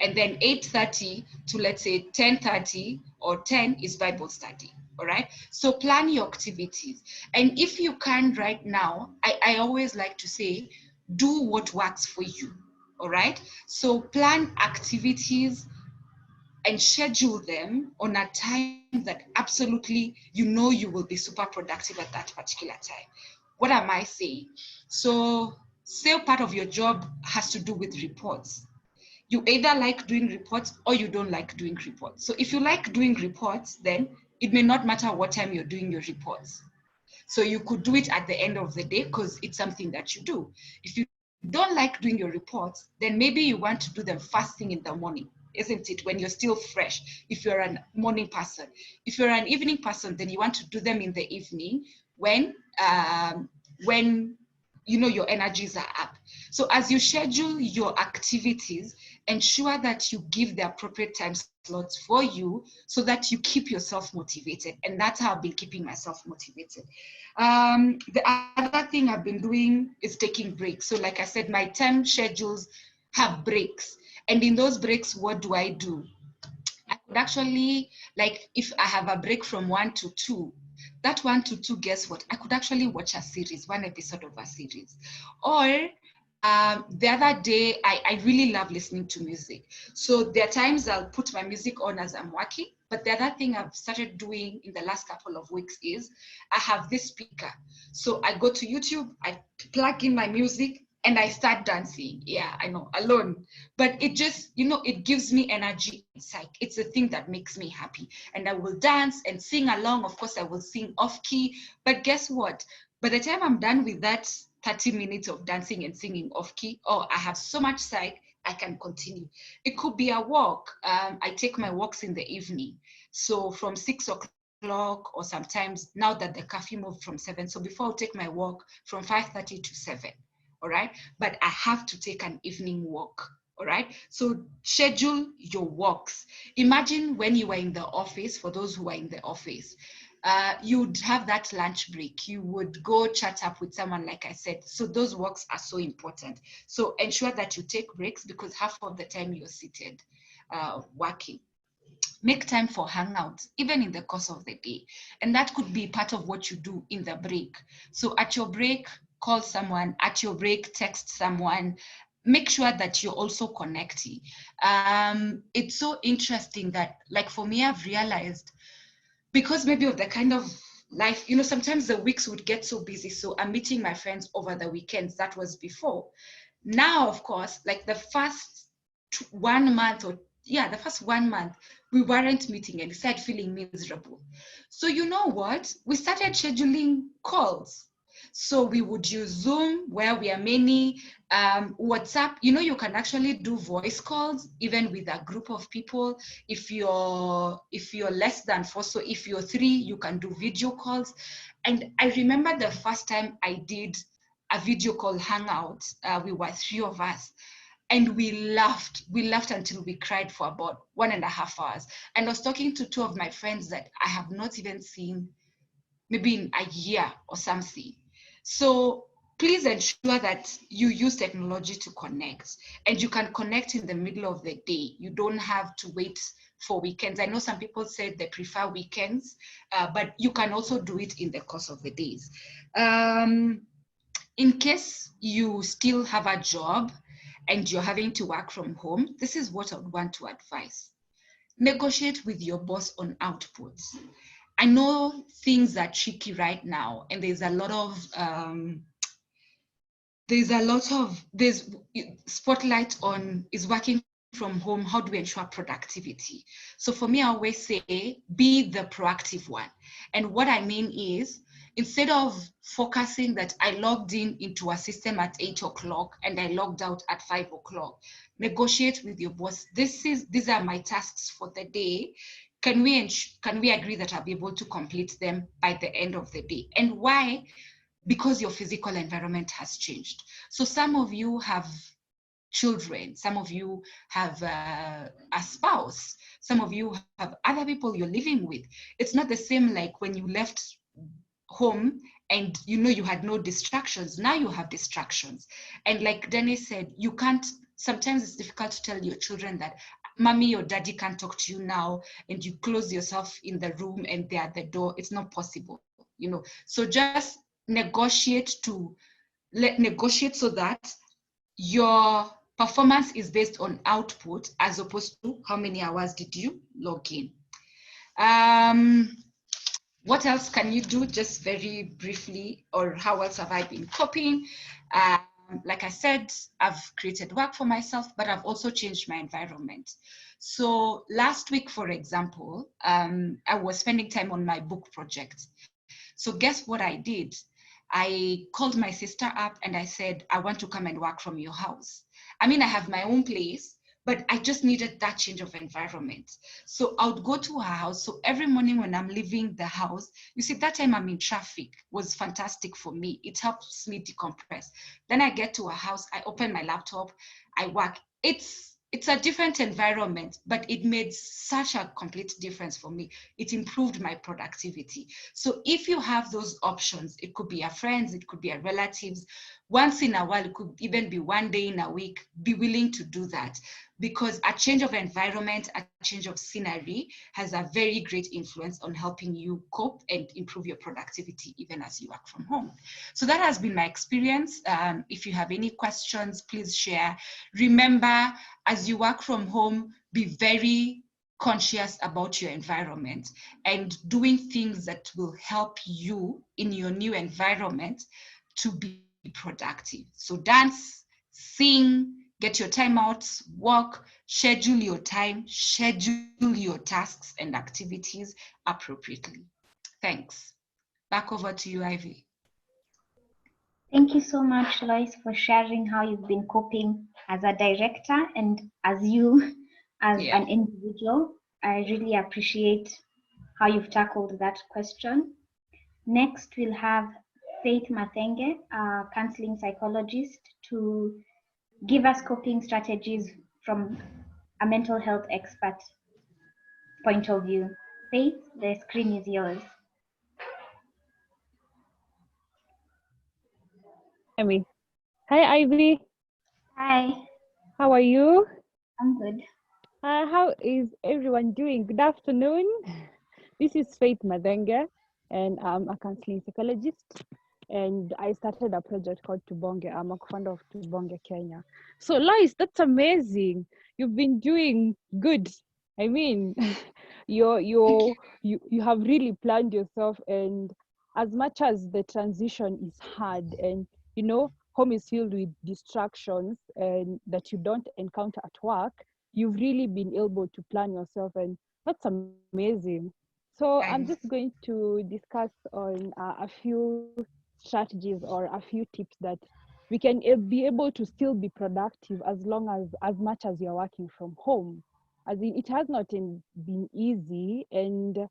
and then 8:30 to, let's say, 10:30 or 10 is Bible study, all right? So plan your activities. And if you can right now, I always like to say, do what works for you, all right? So plan activities and schedule them on a time that absolutely you know you will be super productive at that particular time. What am I saying? So say part of your job has to do with reports. You either like doing reports or you don't like doing reports. So if you like doing reports, then it may not matter what time you're doing your reports. So you could do it at the end of the day because it's something that you do. If you don't like doing your reports, then maybe you want to do them first thing in the morning, isn't it? When you're still fresh, if you're a morning person. If you're an evening person, then you want to do them in the evening when you know your energies are up. So as you schedule your activities, ensure that you give the appropriate time slots for you so that you keep yourself motivated. And that's how I've been keeping myself motivated. The other thing I've been doing is taking breaks. So like I said, my time schedules have breaks. And in those breaks, what do? I could actually, like if I have a break from 1 to 2, that 1 to 2, guess what? I could actually watch a series, one episode of a series. Or the other day, I really love listening to music. So there are times I'll put my music on as I'm working. But the other thing I've started doing in the last couple of weeks is I have this speaker. So I go to YouTube, I plug in my music, and I start dancing. Yeah, I know, alone. But it just, it gives me energy and psych. It's a thing that makes me happy. And I will dance and sing along. Of course, I will sing off key. But guess what? By the time I'm done with that 30 minutes of dancing and singing off key, I have so much psych, I can continue. It could be a walk. I take my walks in the evening. So from 6 o'clock, or sometimes now that the curfew moved from 7. So before I take my walk from 5:30 to 7. All right. But I have to take an evening walk. All right. So schedule your walks. Imagine when you were in the office, for those who are in the office, you'd have that lunch break. You would go chat up with someone, like I said. So those walks are so important. So ensure that you take breaks, because half of the time you're seated working. Make time for hangouts, even in the course of the day. And that could be part of what you do in the break. So at your break, call someone. At your break, text someone. Make sure that you're also connecting. It's so interesting that, like for me, I've realized, because maybe of the kind of life, sometimes the weeks would get so busy. So I'm meeting my friends over the weekends. That was before. Now, of course, like the first 1 month the first 1 month, we weren't meeting and started feeling miserable. So you know what? We started scheduling calls. So we would use Zoom, where we are many, WhatsApp. You can actually do voice calls even with a group of people. If you're less than 4, so if you're 3, you can do video calls. And I remember the first time I did a video call hangout. We were 3 of us. And we laughed until we cried for about 1.5 hours. And I was talking to 2 of my friends that I have not even seen maybe in a year or something. So please ensure that you use technology to connect, and you can connect in the middle of the day. You don't have to wait for weekends. I know some people said they prefer weekends, but you can also do it in the course of the days. In case you still have a job and you're having to work from home, this is what I would want to advise. Negotiate with your boss on outputs. I know things are tricky right now, and there's spotlight on is working from home. How do we ensure productivity? So for me, I always say, be the proactive one. And what I mean is, instead of focusing that I logged into a system at 8 o'clock and I logged out at 5 o'clock, negotiate with your boss. These are my tasks for the day. Can we agree that I'll be able to complete them by the end of the day? And why? Because your physical environment has changed. So some of you have children, some of you have a spouse, some of you have other people you're living with. It's not the same like when you left home and you had no distractions. Now you have distractions. And like Dennis said, sometimes it's difficult to tell your children that mommy or daddy can't talk to you now, and you close yourself in the room and they're at the door. It's not possible, So just negotiate so that your performance is based on output as opposed to how many hours did you log in. What else can you do, just very briefly, or how else have I been coping? Like I said, I've created work for myself, but I've also changed my environment. So last week, for example, I was spending time on my book project. So guess what I did? I called my sister up and I said, I want to come and work from your house. I mean, I have my own place, but I just needed that change of environment. So I would go to her house. So every morning when I'm leaving the house, you see, that time I'm in traffic was fantastic for me. It helps me decompress. Then I get to her house, I open my laptop, I work. It's a different environment, but it made such a complete difference for me. It improved my productivity. So if you have those options, it could be your friends, it could be your relatives, once in a while, it could even be 1 day in a week, be willing to do that, because a change of environment, a change of scenery has a very great influence on helping you cope and improve your productivity even as you work from home. So that has been my experience. If you have any questions, please share. Remember, as you work from home, be very conscious about your environment and doing things that will help you in your new environment to be productive. So dance, sing, get your time out, work, schedule your time, schedule your tasks and activities appropriately. Thanks. Back over to you, Ivy. Thank you so much, Loise, for sharing how you've been coping as a director and as you as an individual. I really appreciate how you've tackled that question. Next, we'll have Faith Mathenge, a counseling psychologist, to give us coping strategies from a mental health expert point of view. Faith, the screen is yours. Hi, Ivy. Hi. How are you? I'm good. How is everyone doing? Good afternoon. This is Faith Mathenge, and I'm a counseling psychologist. And I started a project called Tubonge. I'm a co-founder of Tubonge, Kenya. So, Loise, that's amazing. You've been doing good. I mean, you have really planned yourself, and as much as the transition is hard, and home is filled with distractions and that you don't encounter at work, you've really been able to plan yourself, and that's amazing. So I'm just going to discuss on a few strategies or a few tips that we can be able to still be productive as much as you're working from home. As in, it has not been easy, and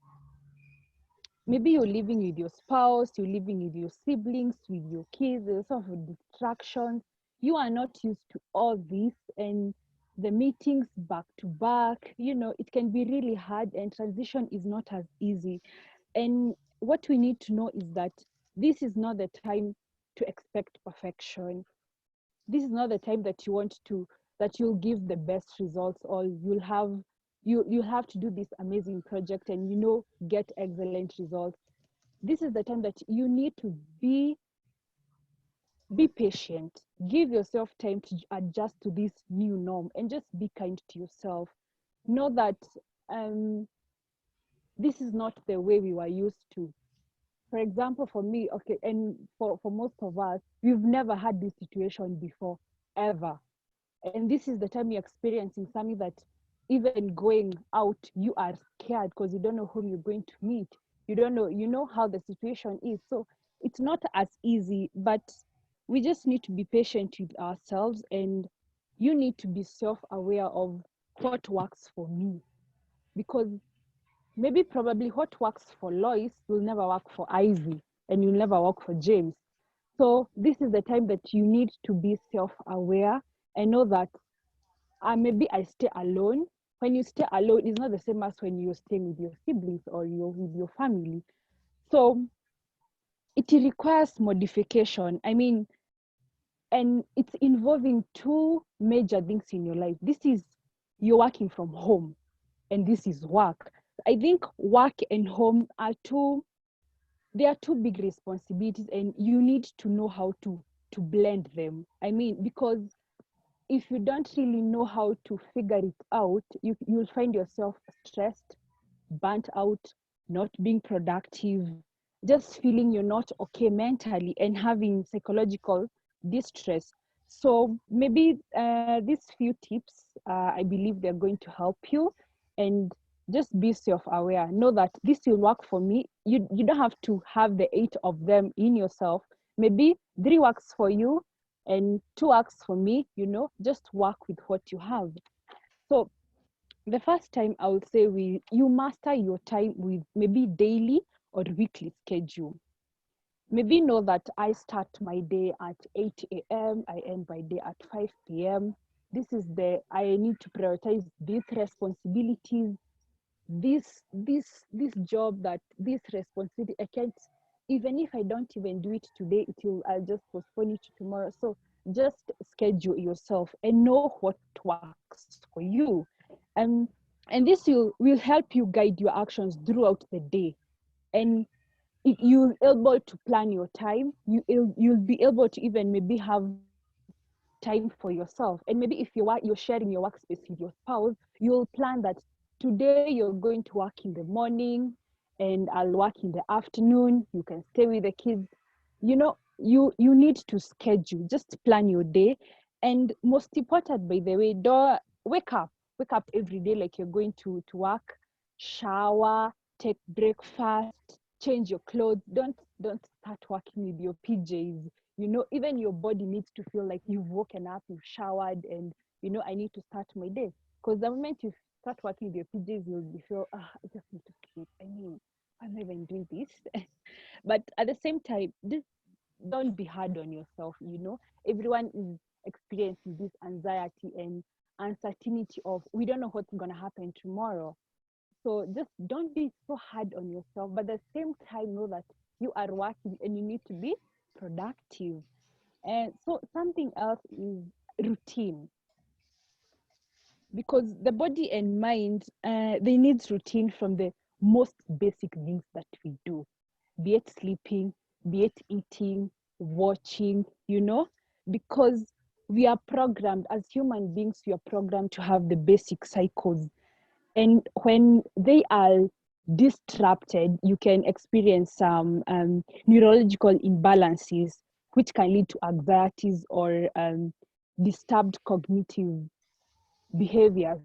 maybe you're living with your spouse, you're living with your siblings, with your kids, there's sort of distractions. You are not used to all this, and the meetings back to back, it can be really hard, and transition is not as easy. And what we need to know is that this is not the time to expect perfection. This is not the time that you'll give the best results, or you'll have to do this amazing project and get excellent results. This is the time that you need to be patient, give yourself time to adjust to this new norm, and just be kind to yourself. Know that this is not the way we were used to. For example, for me, okay, and for most of us, we've never had this situation before, ever. And this is the time you're experiencing something that even going out, you are scared because you don't know whom you're going to meet. You don't know how the situation is. So it's not as easy, but we just need to be patient with ourselves, and you need to be self-aware of what works for me. Because maybe probably what works for Loise will never work for Ivy, and will never work for James. So this is the time that you need to be self-aware and know that maybe I stay alone. When you stay alone, it's not the same as when you're staying with your siblings or with your family. So it requires modification. I mean, and it's involving two major things in your life. This is you're working from home, and this is work. I think work and home are two big responsibilities, and you need to know how to blend them. I mean, because if you don't really know how to figure it out, you'll find yourself stressed, burnt out, not being productive, just feeling you're not okay mentally, and having psychological distress. So maybe these few tips, I believe they're going to help you, and just be self-aware. Know that this will work for me. You don't have to have the 8 of them in yourself. Maybe 3 works for you and 2 works for me. Just work with what you have. So the first time I would say you master your time with maybe daily or weekly schedule. Maybe know that I start my day at 8 a.m. I end my day at 5 p.m. This is I need to prioritize these responsibilities, this job, this responsibility. I can't, even if I don't even do it today, I'll just postpone it to tomorrow. So just schedule yourself and know what works for you. And this will help you guide your actions throughout the day. And you'll be able to plan your time. You'll be able to even maybe have time for yourself. And maybe if you're sharing your workspace with your spouse, you'll plan that today you're going to work in the morning and I'll work in the afternoon. You can stay with the kids. you need to schedule, just plan your day. And most important, by the way, don't wake up every day like you're going to work, shower, take breakfast, change your clothes. Don't start working with your PJs. You know, even your body needs to feel like you've woken up, you've showered, and you know, I need to start my day. Because the moment you start working with your PJs, you'll feel, I just need to sleep. I mean, why am I even doing this? But at the same time, don't be hard on yourself. You know, everyone is experiencing this anxiety and uncertainty of, we don't know what's going to happen tomorrow. So just don't be so hard on yourself, but at the same time know that you are working and you need to be productive. And so something else is routine, because the body and mind, they need routine from the most basic things that we do, be it sleeping, be it eating, watching, you know, because we are programmed as human beings, we are programmed to have the basic cycles. And when they are disrupted, you can experience some neurological imbalances, which can lead to anxieties or disturbed cognitive behaviors.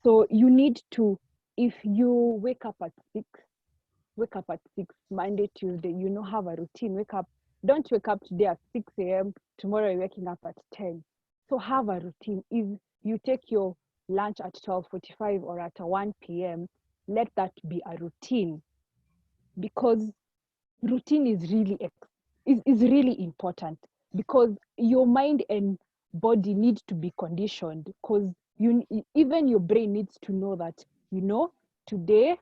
So you need to, if you wake up at 6, Monday, Tuesday, you know, have a routine. Don't wake up today at 6 a.m., tomorrow you're waking up at 10. So have a routine. If you take your lunch at 12:45 or at 1 p.m., let that be a routine, because routine is really important, because your mind and body need to be conditioned, because even your brain needs to know that, you know, today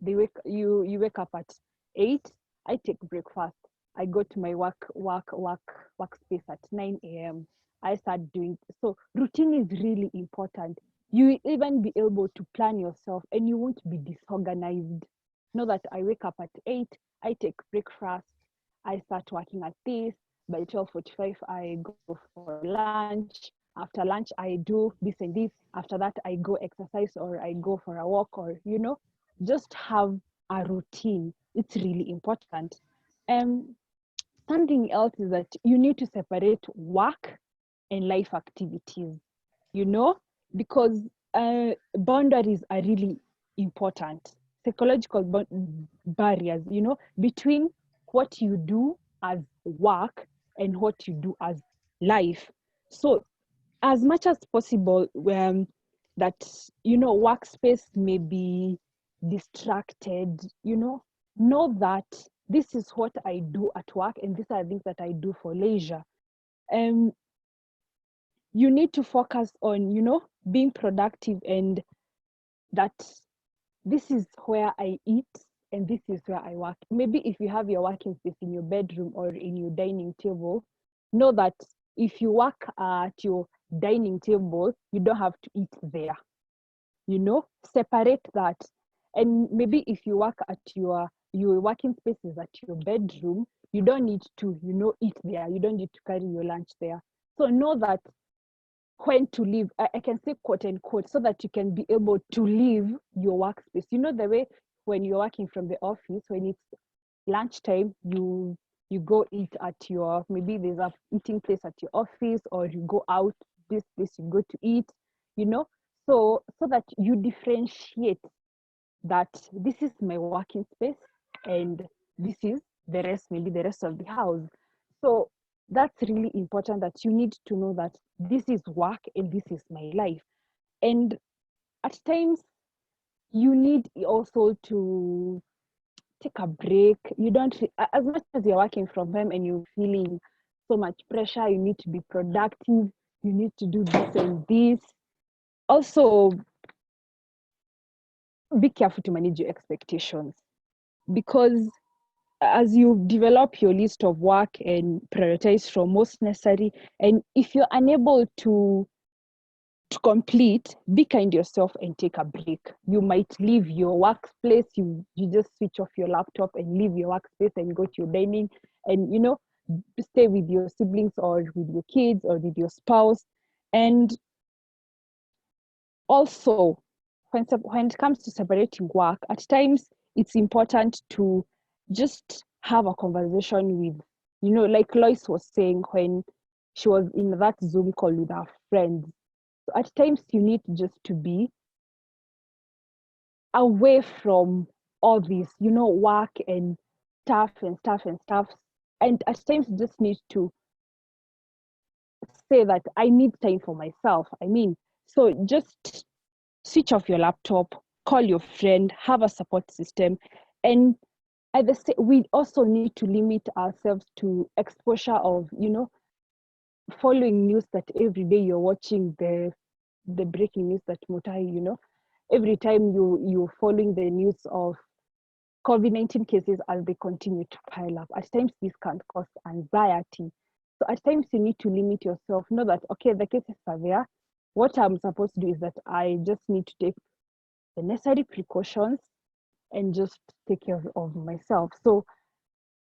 you wake up at 8, I take breakfast, I go to my workspace at 9 a.m. I start doing. So routine is really important. You even be able to plan yourself and you won't be disorganized. Know that I wake up at 8, I take breakfast, I start working at this. By 12:45, I go for lunch. After lunch, I do this and this. After that, I go exercise or I go for a walk, or, you know, just have a routine. It's really important. Something else is that you need to separate work and life activities, you know, because boundaries are really important. Psychological barriers, you know, between what you do as work and what you do as life. So as much as possible, that, you know, workspace may be distracted, you know that this is what I do at work and these are things that I do for leisure. You need to focus on, you know, being productive, and that this is where I eat and this is where I work. Maybe if you have your working space in your bedroom or in your dining table, know that if you work at your dining table, you don't have to eat there. You know, separate that. And maybe if you work at your working spaces at your bedroom, you don't need to, you know, eat there. You don't need to carry your lunch there. So know that when to leave, I can say quote unquote, so that you can be able to leave your workspace. You know, the way when you're working from the office, when it's lunchtime, you go eat at your, maybe there's a eating place at your office, or you go out this place, you go to eat, you know, so that you differentiate that this is my working space and this is the rest, maybe the rest of the house. So that's really important, that you need to know that this is work and this is my life. And at times you need also to take a break. You don't, as much as you're working from home and you're feeling so much pressure, you need to be productive, you need to do this and this. Also, be careful to manage your expectations, because as you develop your list of work and prioritize from most necessary, and if you're unable to complete, be kind to yourself and take a break. You might leave your workplace, you just switch off your laptop and leave your workspace and go to your dining, and, you know, stay with your siblings or with your kids or with your spouse. And also, when it comes to separating work, at times it's important to just have a conversation with You know, like Lois was saying when she was in that Zoom call with her friends. So at times you need just to be away from all this, you know, work and stuff and stuff and stuff. And at times you just need to say that I need time for myself. I mean, so just switch off your laptop, call your friend, have a support system. And at the same, we also need to limit ourselves to exposure of, you know, following news that every day you're watching the breaking news that Mutai, you know, every time you're following the news of COVID-19 cases as they continue to pile up. At times, this can cause anxiety. So at times, you need to limit yourself. Know that, okay, the cases are there. What I'm supposed to do is that I just need to take the necessary precautions and just take care of myself. So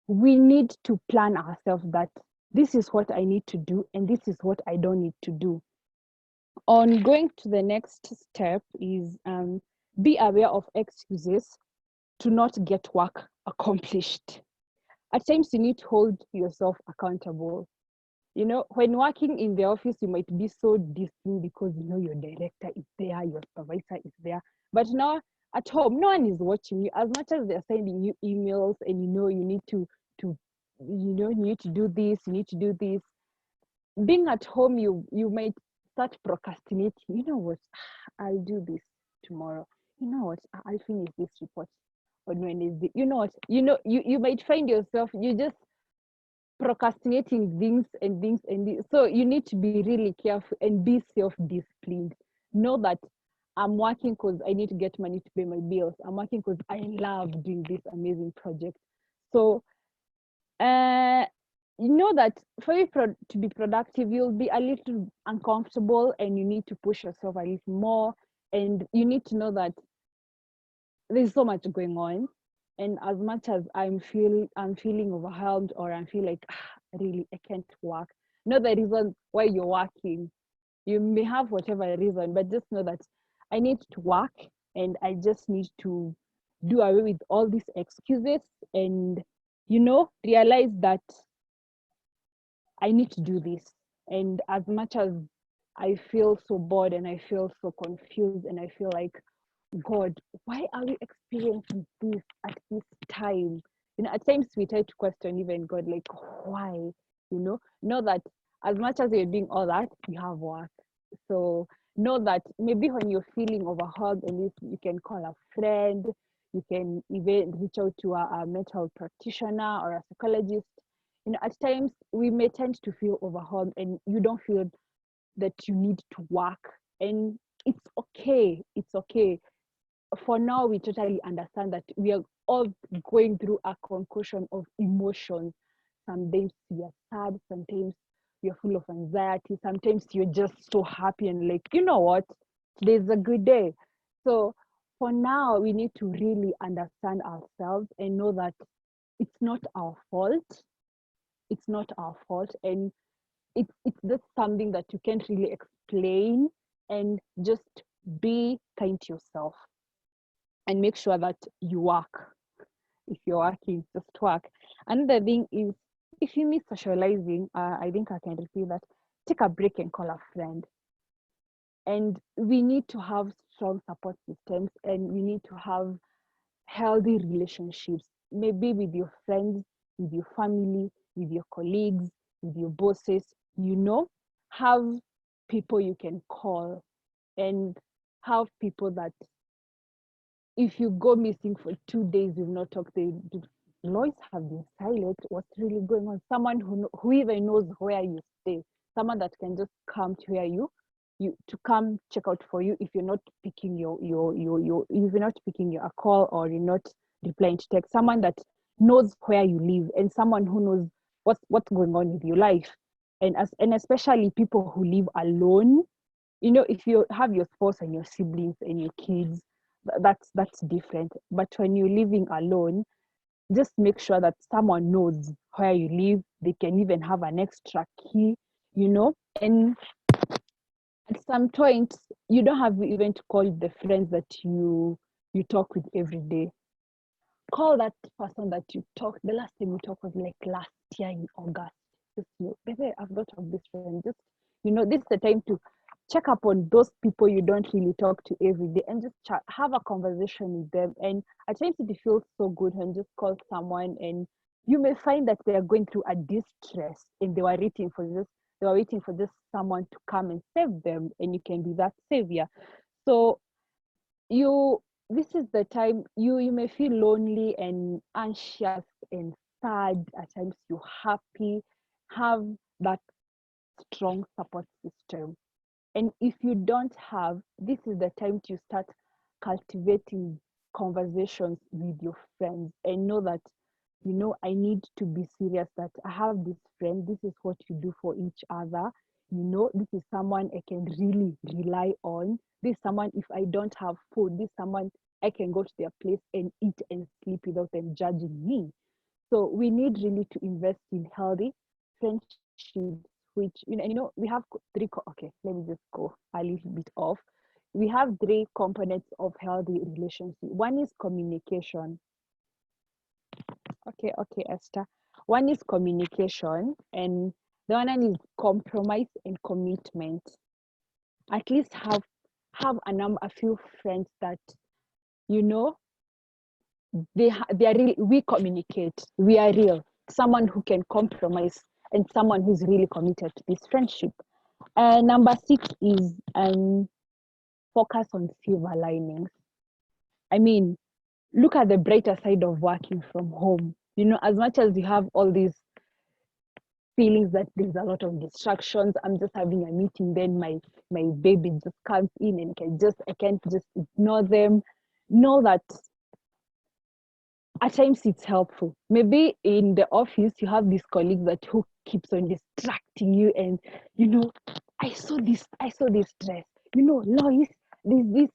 we need to plan ourselves that this is what I need to do and this is what I don't need to do. On going to the next step is be aware of excuses to not get work accomplished. At times you need to hold yourself accountable. You know, when working in the office, you might be so disciplined because you know your director is there, your supervisor is there. But now at home, no one is watching you. As much as they're sending you emails and you know you need to you know, you need to do this, you need to do this. Being at home, you might start procrastinating. You know what? I'll do this tomorrow. You know what? I'll finish this report on Wednesday. You know what? You might find yourself, you just procrastinating things and things and things. So you need to be really careful and be self-disciplined. Know that I'm working because I need to get money to pay my bills. I'm working because I love doing this amazing project. So you know that for you to be productive, you'll be a little uncomfortable and you need to push yourself a little more. And you need to know that there's so much going on. And as much as I'm feeling overwhelmed or I feel like really I can't work, know the reason why you're working. You may have whatever reason, but just know that I need to work and I just need to do away with all these excuses and, you know, realize that I need to do this. And as much as I feel so bored and I feel so confused and I feel like, God, why are we experiencing this at this time? You know, at times we try to question even God, like, why? You know that as much as you're doing all that, you have work. So know that maybe when you're feeling overwhelmed, and you can call a friend, you can even reach out to a mental practitioner or a psychologist. You know, at times we may tend to feel overwhelmed and you don't feel that you need to work. And it's okay. It's okay. For now, we totally understand that we are all going through a concussion of emotions. Sometimes we are sad, sometimes we are full of anxiety, sometimes you're just so happy and like, you know what, today's a good day. So for now, we need to really understand ourselves and know that it's not our fault. It's not our fault. And it's just something that you can't really explain, and just be kind to yourself and make sure that you work. If you're working, just work. Another thing is, if you miss socializing, I think I can repeat that, take a break and call a friend. And we need to have strong support systems and we need to have healthy relationships, maybe with your friends, with your family, with your colleagues, with your bosses. You know, have people you can call and have people that if you go missing for 2 days, you've not talked, Lois have been silent. What's really going on? Someone who even knows where you stay, someone that can just come to where you to come check out for you if you're not picking your if you're not picking your call or you're not replying to text. Someone that knows where you live and someone who knows what's going on with your life, and especially people who live alone. You know, if you have your spouse and your siblings and your kids, that's different. But when you're living alone, just make sure that someone knows where you live. They can even have an extra key, you know. And at some point, you don't have even to call the friends that you talk with every day. call that person that you talked, the last time you talked was like last year in August. Just, baby, I've got of this friend. Just, this is the time to check up on those people you don't really talk to every day and just have a conversation with them. And at times it feels so good when you just call someone and you may find that they are going through a distress and they were waiting for just someone to come and save them, and you can be that savior. So this is the time you may feel lonely and anxious and sad. At times you're happy. Have that strong support system. And if you don't have, this is the time to start cultivating conversations with your friends and know that, I need to be serious, that I have this friend. This is what you do for each other. This is someone I can really rely on. This is someone, if I don't have food, this is someone I can go to their place and eat and sleep without them judging me. So we need really to invest in healthy friendships, which, we have three, okay, let me just go a little bit off. We have three components of healthy relationship. One is communication. Okay, Esther. One is communication, and the one is compromise and commitment. At least have a few friends that, they are really, we communicate, we are real. Someone who can compromise and someone who's really committed to this friendship. And number 6 is focus on silver linings. I mean, look at the brighter side of working from home. As much as you have all these feelings that there's a lot of distractions, I'm just having a meeting, then my baby just comes in and I can't just ignore them. Know that at times it's helpful. Maybe in the office you have this colleague that who keeps on distracting you, and I saw this dress, Loise, this,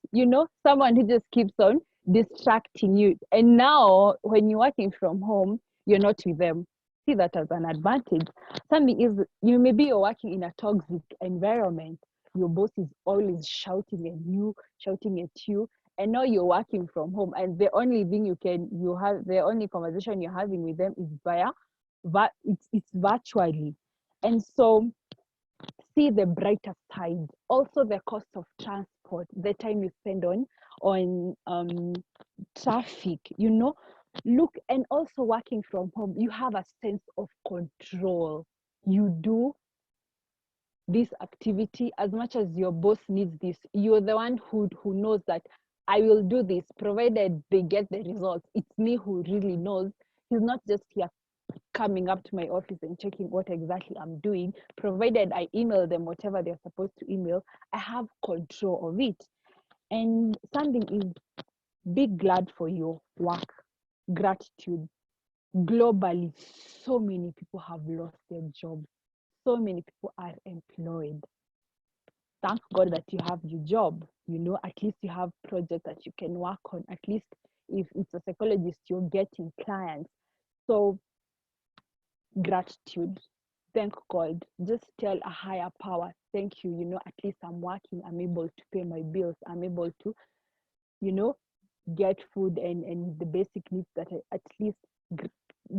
someone who just keeps on distracting you. And now when you're working from home, you're not with them. See that as an advantage. Something is, maybe you're working in a toxic environment. Your boss is always shouting at you, and now you're working from home, and the only thing the only conversation you're having with them is it's virtually. And so see the brighter side. Also the cost of transport, the time you spend on traffic, look. And also working from home, you have a sense of control. You do this activity as much as your boss needs this. You're the one who knows that I will do this provided they get the results. It's me who really knows. He's not just here coming up to my office and checking what exactly I'm doing. Provided I email them whatever they're supposed to email, I have control of it. And something is, be glad for your work. Gratitude. Globally, so many people have lost their jobs. So many people are employed. Thank God that you have your job. At least you have projects that you can work on. At least if it's a psychologist, you're getting clients. So gratitude. Thank God. Just tell a higher power, thank you. At least I'm working. I'm able to pay my bills. I'm able to, get food and the basic needs that at least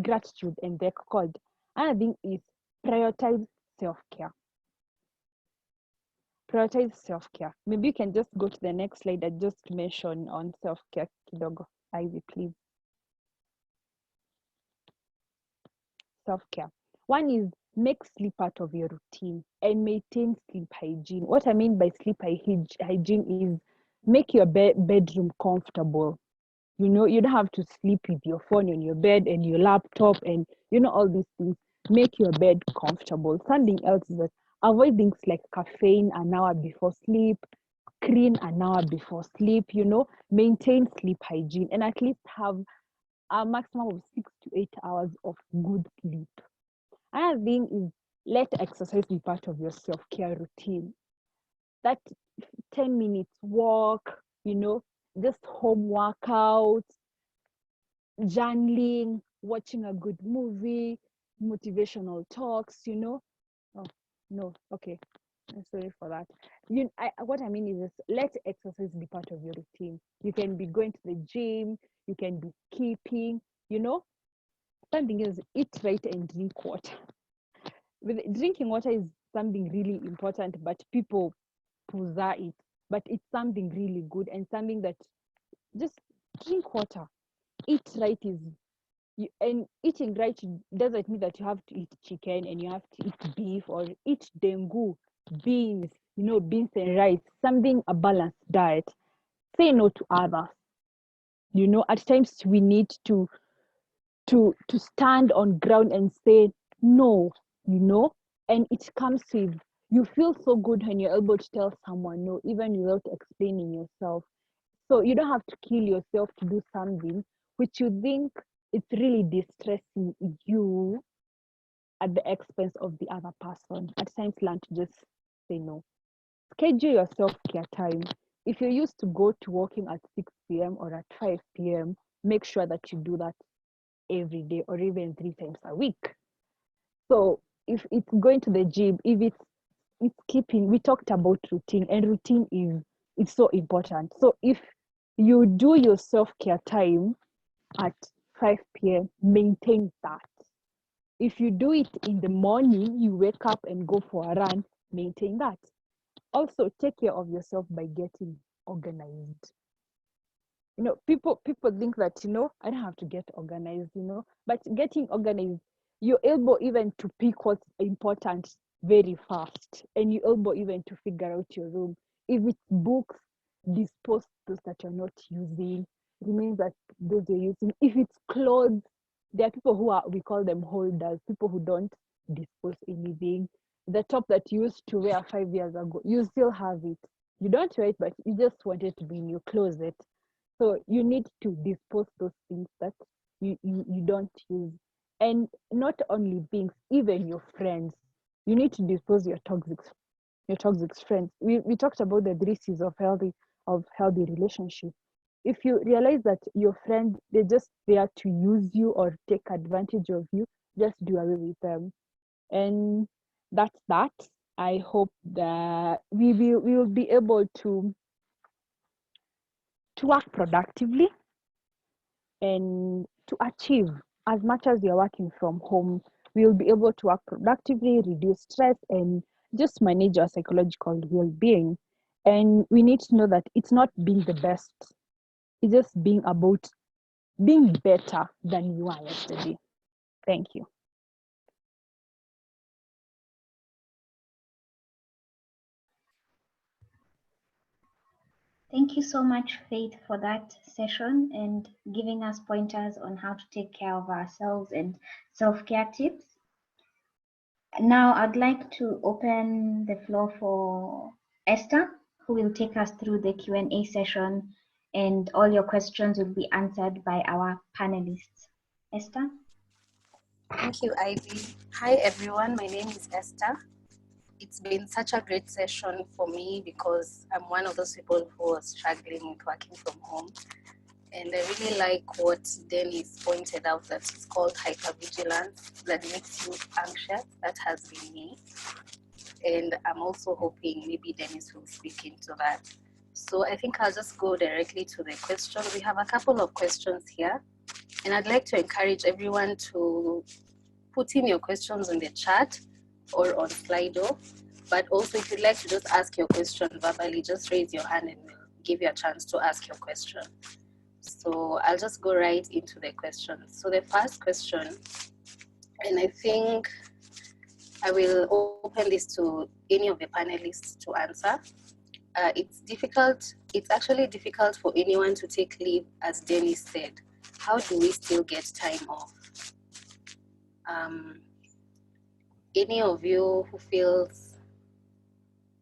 gratitude and thank God. Another thing is prioritize self-care. Prioritize self-care. Maybe you can just go to the next slide. I just mentioned on self-care kidogo. Ivy, please. Self-care. One is make sleep part of your routine and maintain sleep hygiene. What I mean by sleep hygiene is make your bedroom comfortable. You don't have to sleep with your phone on your bed and your laptop and all these things. Make your bed comfortable. Something else is that avoid things like caffeine an hour before sleep, screen an hour before sleep. Maintain sleep hygiene and at least have a maximum of 6 to 8 hours of good sleep. Another thing is let exercise be part of your self-care routine. That 10 minutes walk, just home workouts, journaling, watching a good movie, motivational talks, Oh, no, okay. Sorry for that. What I mean is this, let exercise be part of your routine. You can be going to the gym, you can be keeping, something is eat right and drink water. Drinking water is something really important, but people puza it. But it's something really good and something that just drink water. Eat right and eating right doesn't mean that you have to eat chicken and you have to eat beef or eat dengu, beans, beans and rice, something a balanced diet. Say no to others. At times we need to stand on ground and say no, and it comes with, you feel so good when you're able to tell someone no, even without explaining yourself. So you don't have to kill yourself to do something which you think it's really distressing you at the expense of the other person. At times, learn to just say no. Schedule your self-care time. If you're used to go to working at 6 p.m. or at 5 p.m., make sure that you do that every day or even 3 times a week. So if it's going to the gym, if it's keeping, we talked about routine, and routine is so important. So if you do your self-care time at 5 p.m., maintain that. If you do it in the morning, you wake up and go for a run, maintain that. Also, take care of yourself by getting organized. People think that, I don't have to get organized, but getting organized, you're able even to pick what's important very fast, and you're able even to figure out your room. If it's books, dispose those that you're not using. It means that those you're using. If it's clothes, there are people we call them holders, people who don't dispose anything. The top that you used to wear 5 years ago, you still have it. You don't wear it, but you just want it to be in your closet. So you need to dispose those things that you don't use. And not only beings, even your friends. You need to dispose your toxic friends. We talked about the 3 C's of healthy relationship. If you realize that your friend, they're just there to use you or take advantage of you, just do away with them. And that's that. I hope that we will be able to work productively and to achieve as much as you're working from home. We'll be able to work productively, reduce stress, and just manage our psychological well-being. And we need to know that it's not being the best. It's just being about being better than you are yesterday. Thank you. Thank you so much, Faith, for that session and giving us pointers on how to take care of ourselves and self-care tips. Now, I'd like to open the floor for Esther, who will take us through the Q&A session, and all your questions will be answered by our panelists. Esther? Thank you, Ivy. Hi, everyone. My name is Esther. It's been such a great session for me because I'm one of those people who was struggling with working from home. And I really like what Dennis pointed out, that it's called hypervigilance, that makes you anxious. That has been me. And I'm also hoping maybe Dennis will speak into that. So I think I'll just go directly to the question. We have a couple of questions here. And I'd like to encourage everyone to put in your questions in the chat or on Slido. But also, if you'd like to just ask your question verbally, just raise your hand and we'll give you a chance to ask your question. So I'll just go right into the questions. So the first question, and I think I will open this to any of the panelists to answer. It's actually difficult for anyone to take leave, as Dennis said. How do we still get time off? Any of you who feels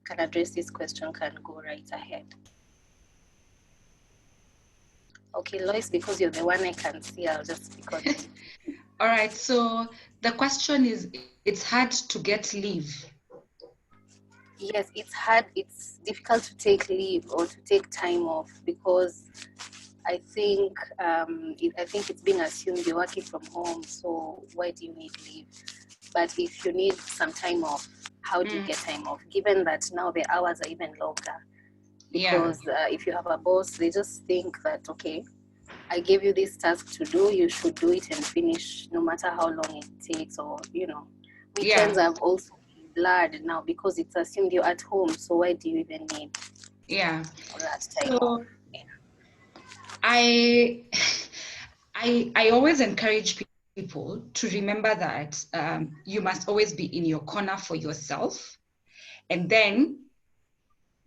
can address this question can go right ahead. Okay, Loise, because you're the one I can see, I'll just speak on it. All right, so the question is, it's hard to get leave. Yes, it's hard. It's difficult to take leave or to take time off because I think it's being assumed you're working from home, so why do you need leave? But if you need some time off, how do you get time off, given that now the hours are even longer? Because if you have a boss, they just think that, okay, I gave you this task to do, you should do it and finish, no matter how long it takes, or, you know. Weekends have also been blurred now because it's assumed you're at home, so why do you even need that time off? I always encourage people to remember that you must always be in your corner for yourself, and then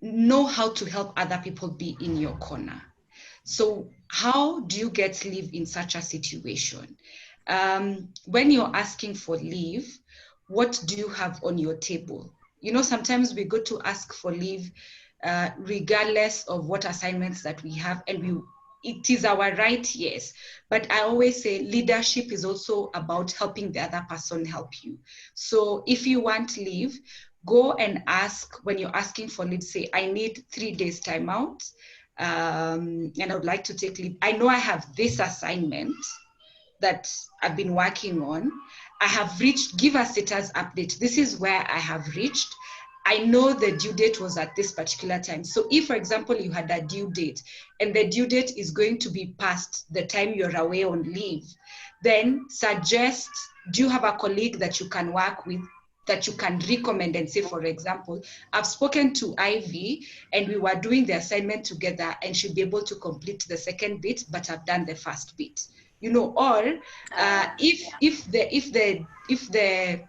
know how to help other people be in your corner. So how do you get leave in such a situation? When you're asking for leave, what do you have on your table? You know, sometimes we go to ask for leave regardless of what assignments that we have, and it is our right, yes. But I always say leadership is also about helping the other person help you. So if you want leave, go and ask. When you're asking for leave, say, I need 3 days time out, and I would like to take leave. I know I have this assignment that I've been working on. I have reached, give a status update. This is where I have reached. I know the due date was at this particular time. So if, for example, you had a due date and the due date is going to be past the time you're away on leave, then suggest, do you have a colleague that you can work with, that you can recommend and say, for example, I've spoken to Ivy and we were doing the assignment together and she'll be able to complete the second bit, but I've done the first bit. You know, or if the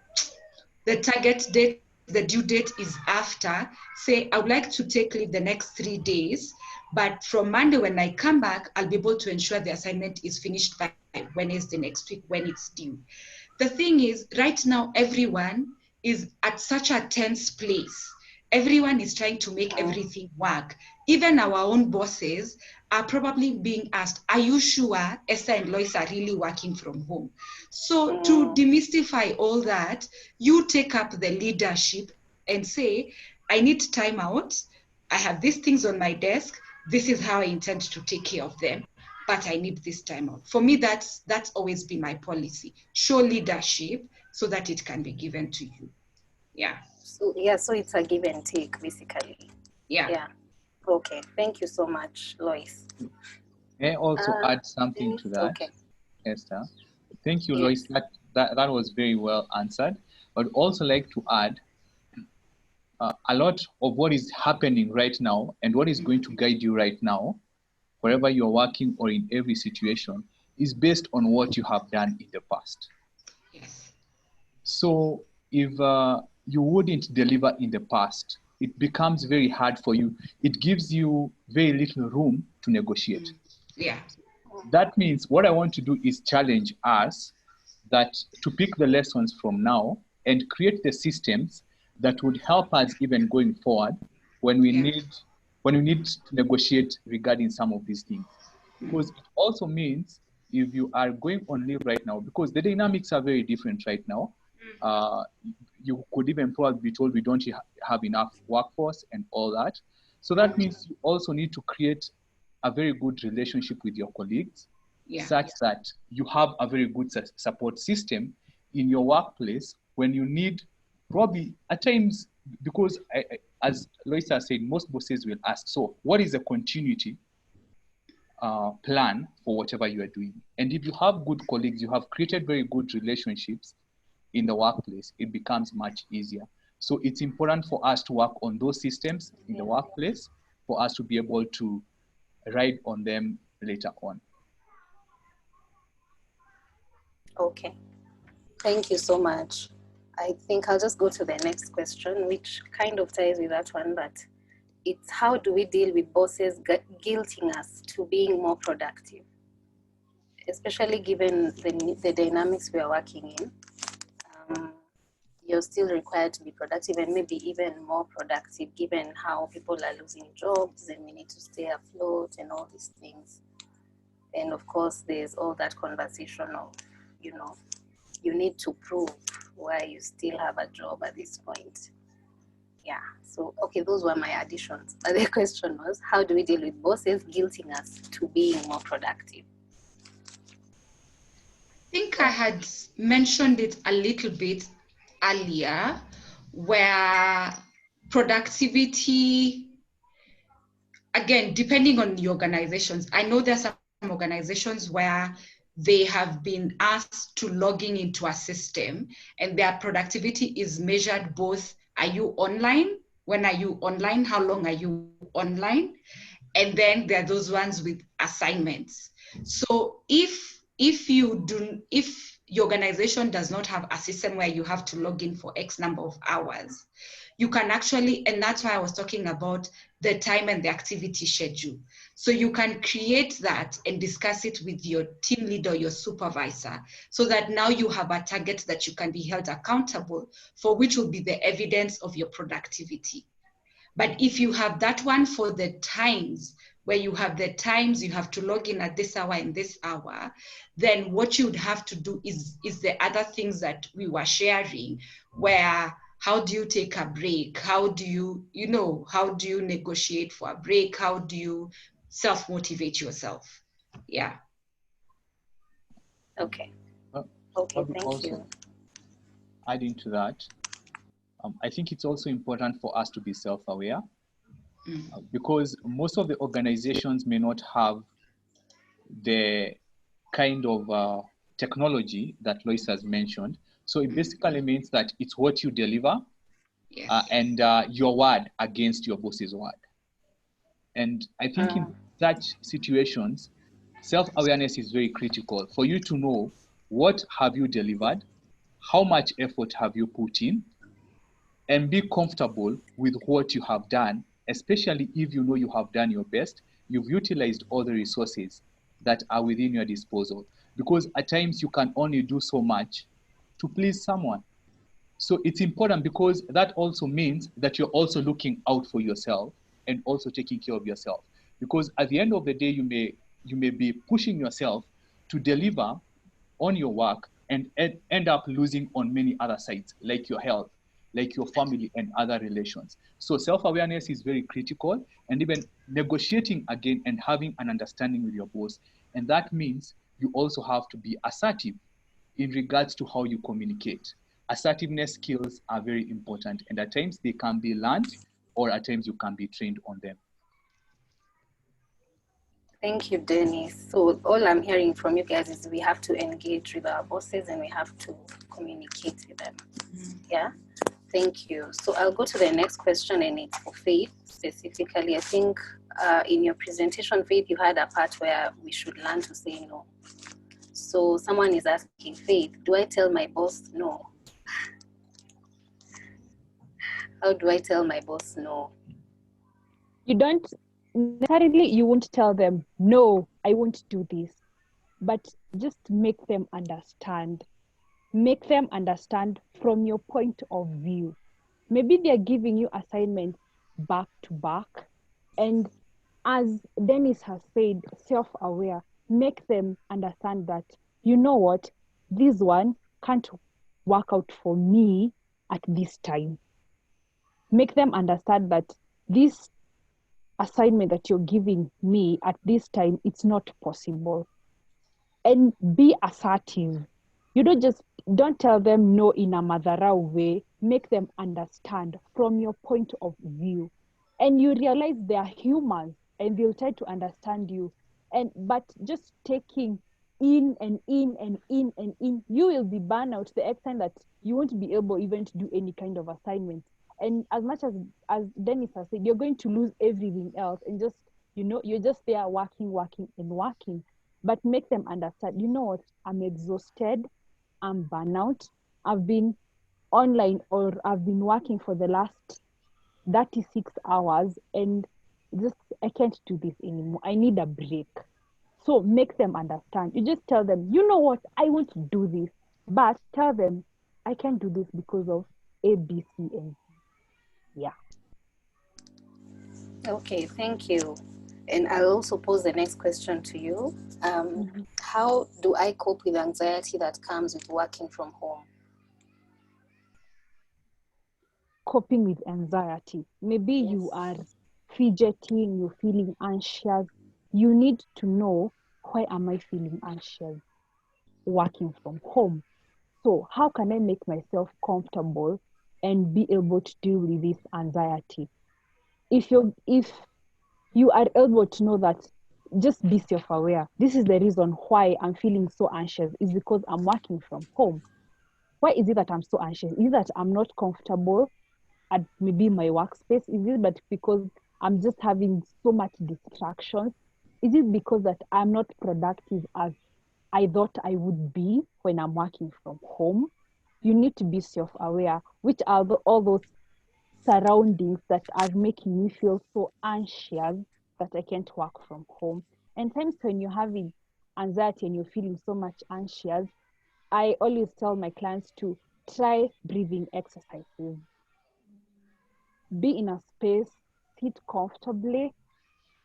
target date, the due date is after, say, I would like to take leave the next 3 days, but from Monday when I come back, I'll be able to ensure the assignment is finished by Wednesday next week when it's due. The thing is, right now, everyone is at such a tense place. Everyone is trying to make everything work. Even our own bosses are probably being asked, are you sure Esther and Loise are really working from home? So to demystify all that, you take up the leadership and say, I need time out. I have these things on my desk. This is how I intend to take care of them, but I need this time out. For me, that's always been my policy. Show leadership so that it can be given to you. Yeah. So it's a give and take, basically. Yeah. Okay. Thank you so much, Loise. May I also add something to that, Esther? Thank you, Loise. That was very well answered. But also like to add a lot of what is happening right now and what is going to guide you right now, wherever you're working or in every situation, is based on what you have done in the past. Yes. So if you wouldn't deliver in the past, it becomes very hard for you. It gives you very little room to negotiate. Yeah. That means what I want to do is challenge us that to pick the lessons from now and create the systems that would help us even going forward when we need to negotiate regarding some of these things. Because it also means if you are going on leave right now, because the dynamics are very different right now, you could even probably be told we don't have enough workforce and all that. So that means you also need to create a very good relationship with your colleagues, such that you have a very good support system in your workplace when you need, probably at times, because as Loise said, most bosses will ask, so what is the continuity plan for whatever you are doing? And if you have good colleagues, you have created very good relationships in the workplace, it becomes much easier. So it's important for us to work on those systems in the workplace for us to be able to ride on them later on. Okay, thank you so much. I think I'll just go to the next question, which kind of ties with that one, but it's how do we deal with bosses guilting us to being more productive, especially given the dynamics we are working in. You're still required to be productive and maybe even more productive given how people are losing jobs and we need to stay afloat and all these things. And of course, there's all that conversation of, you know, you need to prove why you still have a job at this point. Yeah, so, okay, those were my additions. But the question was, how do we deal with bosses guilting us to being more productive? I think I had mentioned it a little bit earlier, where productivity, again, depending on the organizations, I know there's some organizations where they have been asked to logging into a system and their productivity is measured both, are you online? When are you online? How long are you online? And then there are those ones with assignments. So if your organization does not have a system where you have to log in for X number of hours, you can actually, and that's why I was talking about the time and the activity schedule. So you can create that and discuss it with your team leader, your supervisor, so that now you have a target that you can be held accountable for, which will be the evidence of your productivity. But if you have that one for the times, where you have the times you have to log in at this hour and this hour, then what you would have to do is the other things that we were sharing, where how do you take a break? How do you negotiate for a break? How do you self-motivate yourself? Yeah. Okay. Okay, Thank you. Adding to that, I think it's also important for us to be self-aware, because most of the organizations may not have the kind of technology that Loise has mentioned. So it basically means that it's what you deliver, yes, and your word against your boss's word. And I think in such situations, self-awareness is very critical for you to know what have you delivered, how much effort have you put in, and be comfortable with what you have done, especially if you know you have done your best, you've utilized all the resources that are within your disposal. Because at times you can only do so much to please someone. So it's important, because that also means that you're also looking out for yourself and also taking care of yourself. Because at the end of the day, you may be pushing yourself to deliver on your work and end up losing on many other sides, like your health, like your family and other relations. So self-awareness is very critical, and even negotiating again and having an understanding with your boss. And that means you also have to be assertive in regards to how you communicate. Assertiveness skills are very important, and at times they can be learned, or at times you can be trained on them. Thank you, Dennis. So all I'm hearing from you guys is we have to engage with our bosses and we have to communicate with them. Yeah, thank you. So I'll go to the next question, and it's for Faith specifically. I think in your presentation, Faith, you had a part where we should learn to say no. So someone is asking, Faith, do I tell my boss no? How do I tell my boss no? You don't necessarily, you won't tell them, no, I won't do this, but just make them understand. Make them understand from your point of view. Maybe they're giving you assignments back to back. And as Dennis has said, self-aware, make them understand that, you know what, this one can't work out for me at this time. Make them understand that this assignment that you're giving me at this time, it's not possible. And be assertive. You don't tell them no in a madharau way. Make them understand from your point of view. And you realize they are humans and they'll try to understand you. But just taking in and in and in and in, you will be burned out to the extent that you won't be able even to do any kind of assignment. And as much as Dennis has said, you're going to lose everything else, and just, you're just there working and working. But make them understand, you know what, I'm exhausted, I'm burnout, I've been online or I've been working for the last 36 hours and just, I can't do this anymore. I need a break. So make them understand. You just tell them, you know what, I want to do this, but tell them, I can't do this because of A, B, C, and yeah. Okay, thank you. And I'll also pose the next question to you. How do I cope with anxiety that comes with working from home? Coping with anxiety. Maybe you are fidgeting, you're feeling anxious. You need to know, why am I feeling anxious working from home? So how can I make myself comfortable and be able to deal with this anxiety. If you are able to know that, just be self-aware. This is the reason why I'm feeling so anxious, is because I'm working from home. Why is it that I'm so anxious? Is it that I'm not comfortable at maybe my workspace? Is it but because I'm just having so much distractions? Is it because that I'm not productive as I thought I would be when I'm working from home? You need to be self-aware. Which are all those surroundings that are making me feel so anxious that I can't work from home? And times when you're having anxiety and you're feeling so much anxious, I always tell my clients to try breathing exercises. Be in a space, sit comfortably,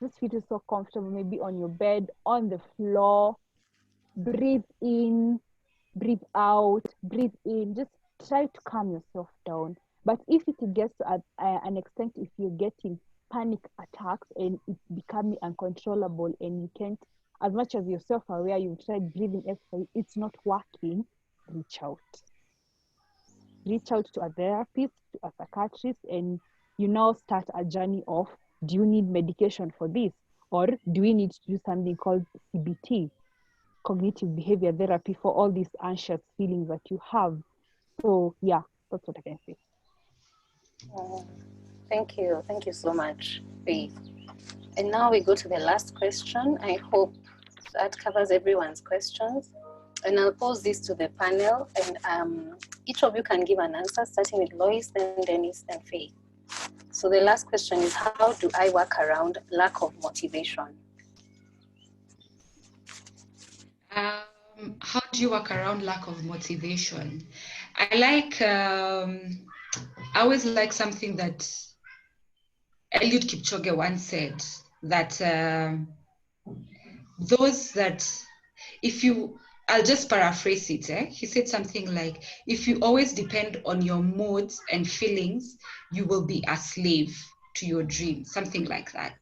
just feel so comfortable, maybe on your bed, on the floor. Breathe in, breathe out, breathe in. Just try to calm yourself down. But if it gets to an extent, if you're getting panic attacks and it's becoming uncontrollable and you can't, as much as you're self-aware, you've tried breathing exercise, it's not working, reach out. Reach out to a therapist, to a psychiatrist, and you now start a journey of, do you need medication for this? Or do we need to do something called CBT, cognitive behavior therapy, for all these anxious feelings that you have? So yeah, that's what I can say. Thank you so much, Faith. And now we go to the last question. I hope that covers everyone's questions. And I'll pose this to the panel, and each of you can give an answer, starting with Loise, then Dennis, and Faith. So the last question is, how do I work around lack of motivation? How do you work around lack of motivation? I always like something that Eliud Kipchoge once said, that I'll just paraphrase it. He said something like, if you always depend on your moods and feelings, you will be a slave to your dream, something like that.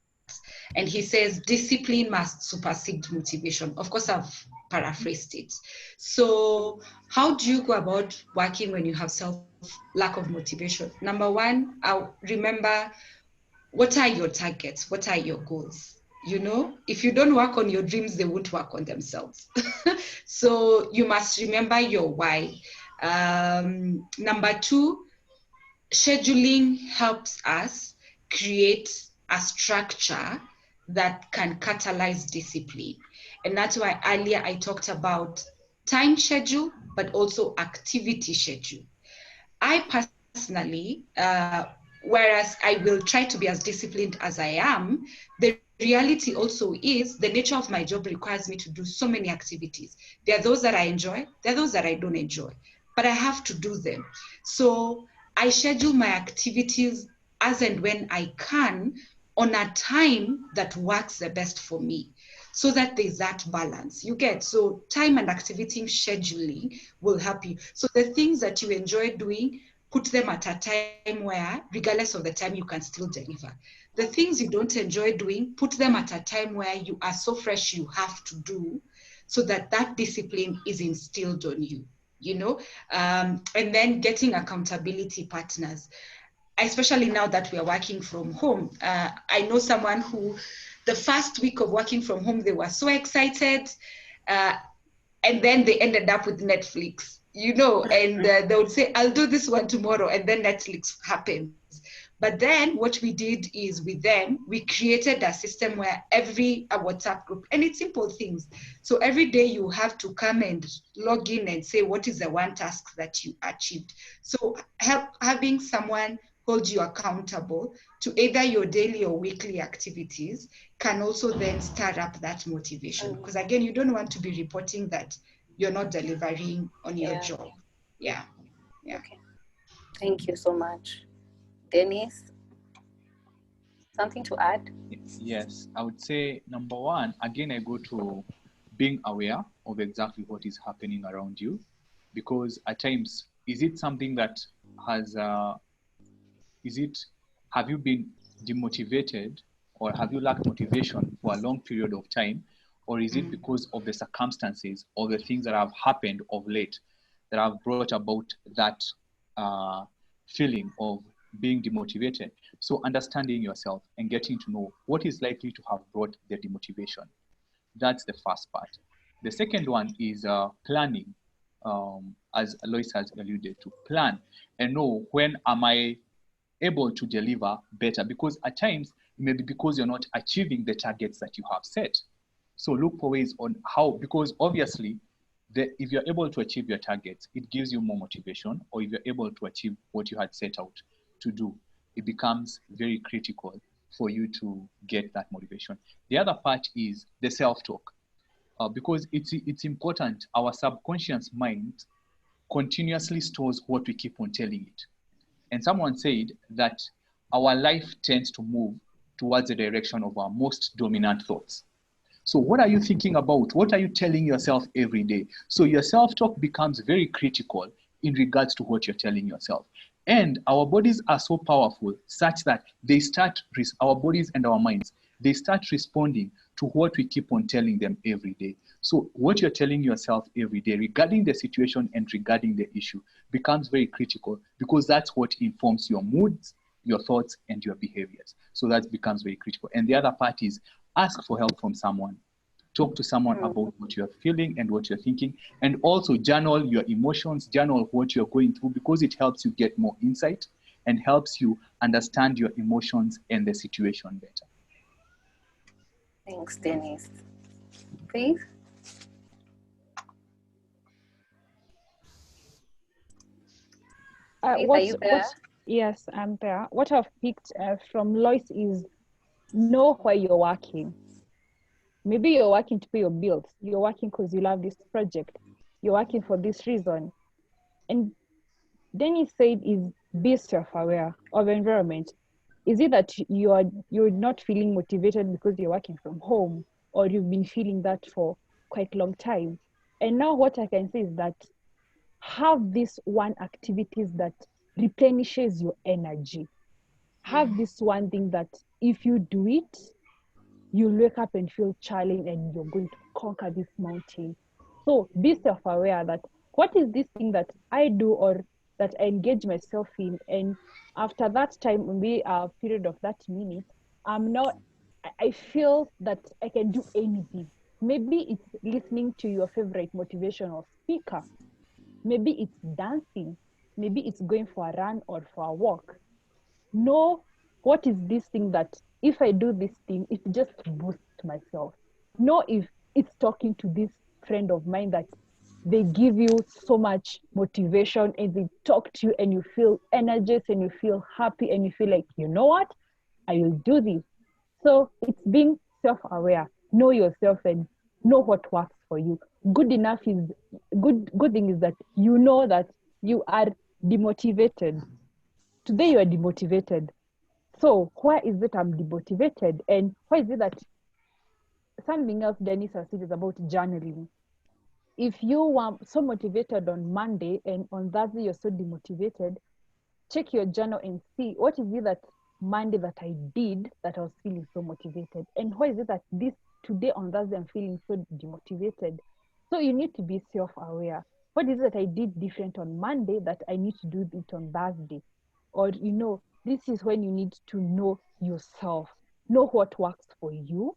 And he says, discipline must supersede motivation. Of course, I've paraphrased it. So how do you go about working when you have lack of motivation? Number one, I'll remember, what are your targets? What are your goals? If you don't work on your dreams, they won't work on themselves. So you must remember your why. Number two, scheduling helps us create a structure that can catalyze discipline. And that's why earlier I talked about time schedule, but also activity schedule. I personally, whereas I will try to be as disciplined as I am, the reality also is the nature of my job requires me to do so many activities. There are those that I enjoy, there are those that I don't enjoy, but I have to do them. So I schedule my activities as and when I can on a time that works the best for me, so that there's that balance. You get, so time and activity scheduling will help you. So the things that you enjoy doing, put them at a time where, regardless of the time, you can still deliver. The things you don't enjoy doing, put them at a time where you are so fresh you have to do, so that that discipline is instilled on you, and then getting accountability partners, especially now that we are working from home. I know someone who, the first week of working from home, they were so excited, and then they ended up with Netflix, and they would say, I'll do this one tomorrow, and then Netflix happens. But then what we did is, with them, we created a system where a WhatsApp group, and it's simple things. So every day you have to come and log in and say, what is the one task that you achieved? So having someone hold you accountable to either your daily or weekly activities can also then stir up that motivation. Because again, you don't want to be reporting that you're not delivering on your job. Yeah. Okay. Thank you so much. Dennis, something to add? Yes, I would say number one, again, I go to being aware of exactly what is happening around you, because at times, is it something that have you been demotivated, or have you lacked motivation for a long period of time? Or is it because of the circumstances or the things that have happened of late that have brought about that feeling of being demotivated. So understanding yourself and getting to know what is likely to have brought the demotivation. That's the first part. The second one is planning, as Loise has alluded to. Plan and know when am I able to deliver better, because at times it may be because you're not achieving the targets that you have set. So look for ways on how, because obviously if you're able to achieve your targets, it gives you more motivation, or if you're able to achieve what you had set out to do, it becomes very critical for you to get that motivation. The other part is the self-talk, because it's important. Our subconscious mind continuously stores what we keep on telling it. And someone said that our life tends to move towards the direction of our most dominant thoughts. So what are you thinking about? What are you telling yourself every day? So your self-talk becomes very critical in regards to what you're telling yourself. And our bodies are so powerful such that our bodies and our minds, they start responding to what we keep on telling them every day. So what you're telling yourself every day regarding the situation and regarding the issue becomes very critical, because that's what informs your moods, your thoughts, and your behaviors. So that becomes very critical. And the other part is ask for help from someone. Talk to someone about what you're feeling and what you're thinking, and also journal your emotions, journal what you're going through, because it helps you get more insight and helps you understand your emotions and the situation better. Thanks, Dennis. Please. Yes, I'm there. What I've picked from Loise is know why you're working. Maybe you're working to pay your bills. You're working because you love this project. You're working for this reason. And then he said is be self-aware of environment. Is it that you're not feeling motivated because you're working from home, or you've been feeling that for quite a long time? And now what I can say is that have this one activities that replenishes your energy. Have this one thing that if you do it, you'll wake up and feel challenged and you're going to conquer this mountain. So be self-aware that what is this thing that I do or that I engage myself in, and after that time, maybe a period of that minute, I feel that I can do anything. Maybe it's listening to your favorite motivational speaker. Maybe it's dancing. Maybe it's going for a run or for a walk. Know what is this thing that if I do this thing, it just boosts myself. Know if it's talking to this friend of mine that they give you so much motivation and they talk to you and you feel energized and you feel happy and you feel like, you know what, I will do this. So it's being self-aware. Know yourself and know what works for you. Good thing is that you know that you are demotivated. Today you are demotivated. So why is it I'm demotivated? And why is it that something else Dennis has said is about journaling? If you were so motivated on Monday and on Thursday you're so demotivated, check your journal and see what is it that Monday that I did that I was feeling so motivated, and why is it that this today on Thursday I'm feeling so demotivated. So you need to be self-aware. What is it that I did different on Monday that I need to do it on Thursday? Or this is when you need to know yourself, know what works for you,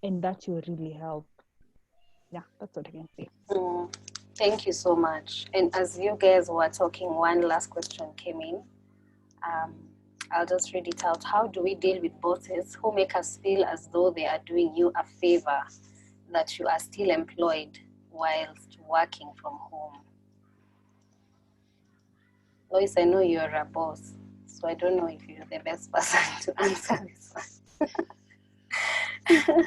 and that will really help. Yeah, that's what I can say. Thank you so much. And as you guys were talking, one last question came in. I'll just read it out. How do we deal with bosses who make us feel as though they are doing you a favor that you are still employed whilst working from home? Loise, I know you're a boss, so I don't know if you're the best person to answer this one.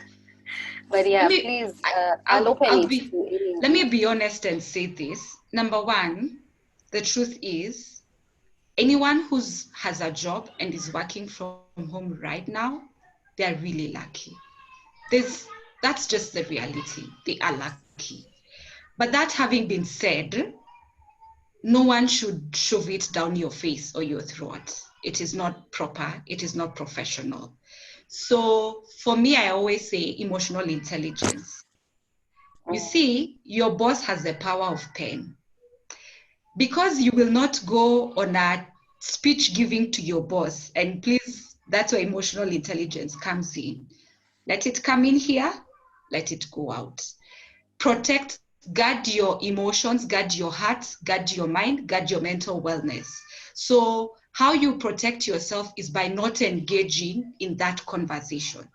But yeah, please, I'll open it to anyone. Let me be honest and say this. Number one, the truth is, anyone who has a job and is working from home right now, they're really lucky. That's just the reality. They are lucky. But that having been said, no one should shove it down your face or your throat. It is not proper. It is not professional. So for me, I always say emotional intelligence. You see, your boss has the power of 10. because you will not go on a speech giving to your boss, and please, that's where emotional intelligence comes in. Let it come in here, let it go out. Protect, guard your emotions, guard your heart, guard your mind, guard your mental wellness. So how you protect yourself is by not engaging in that conversation.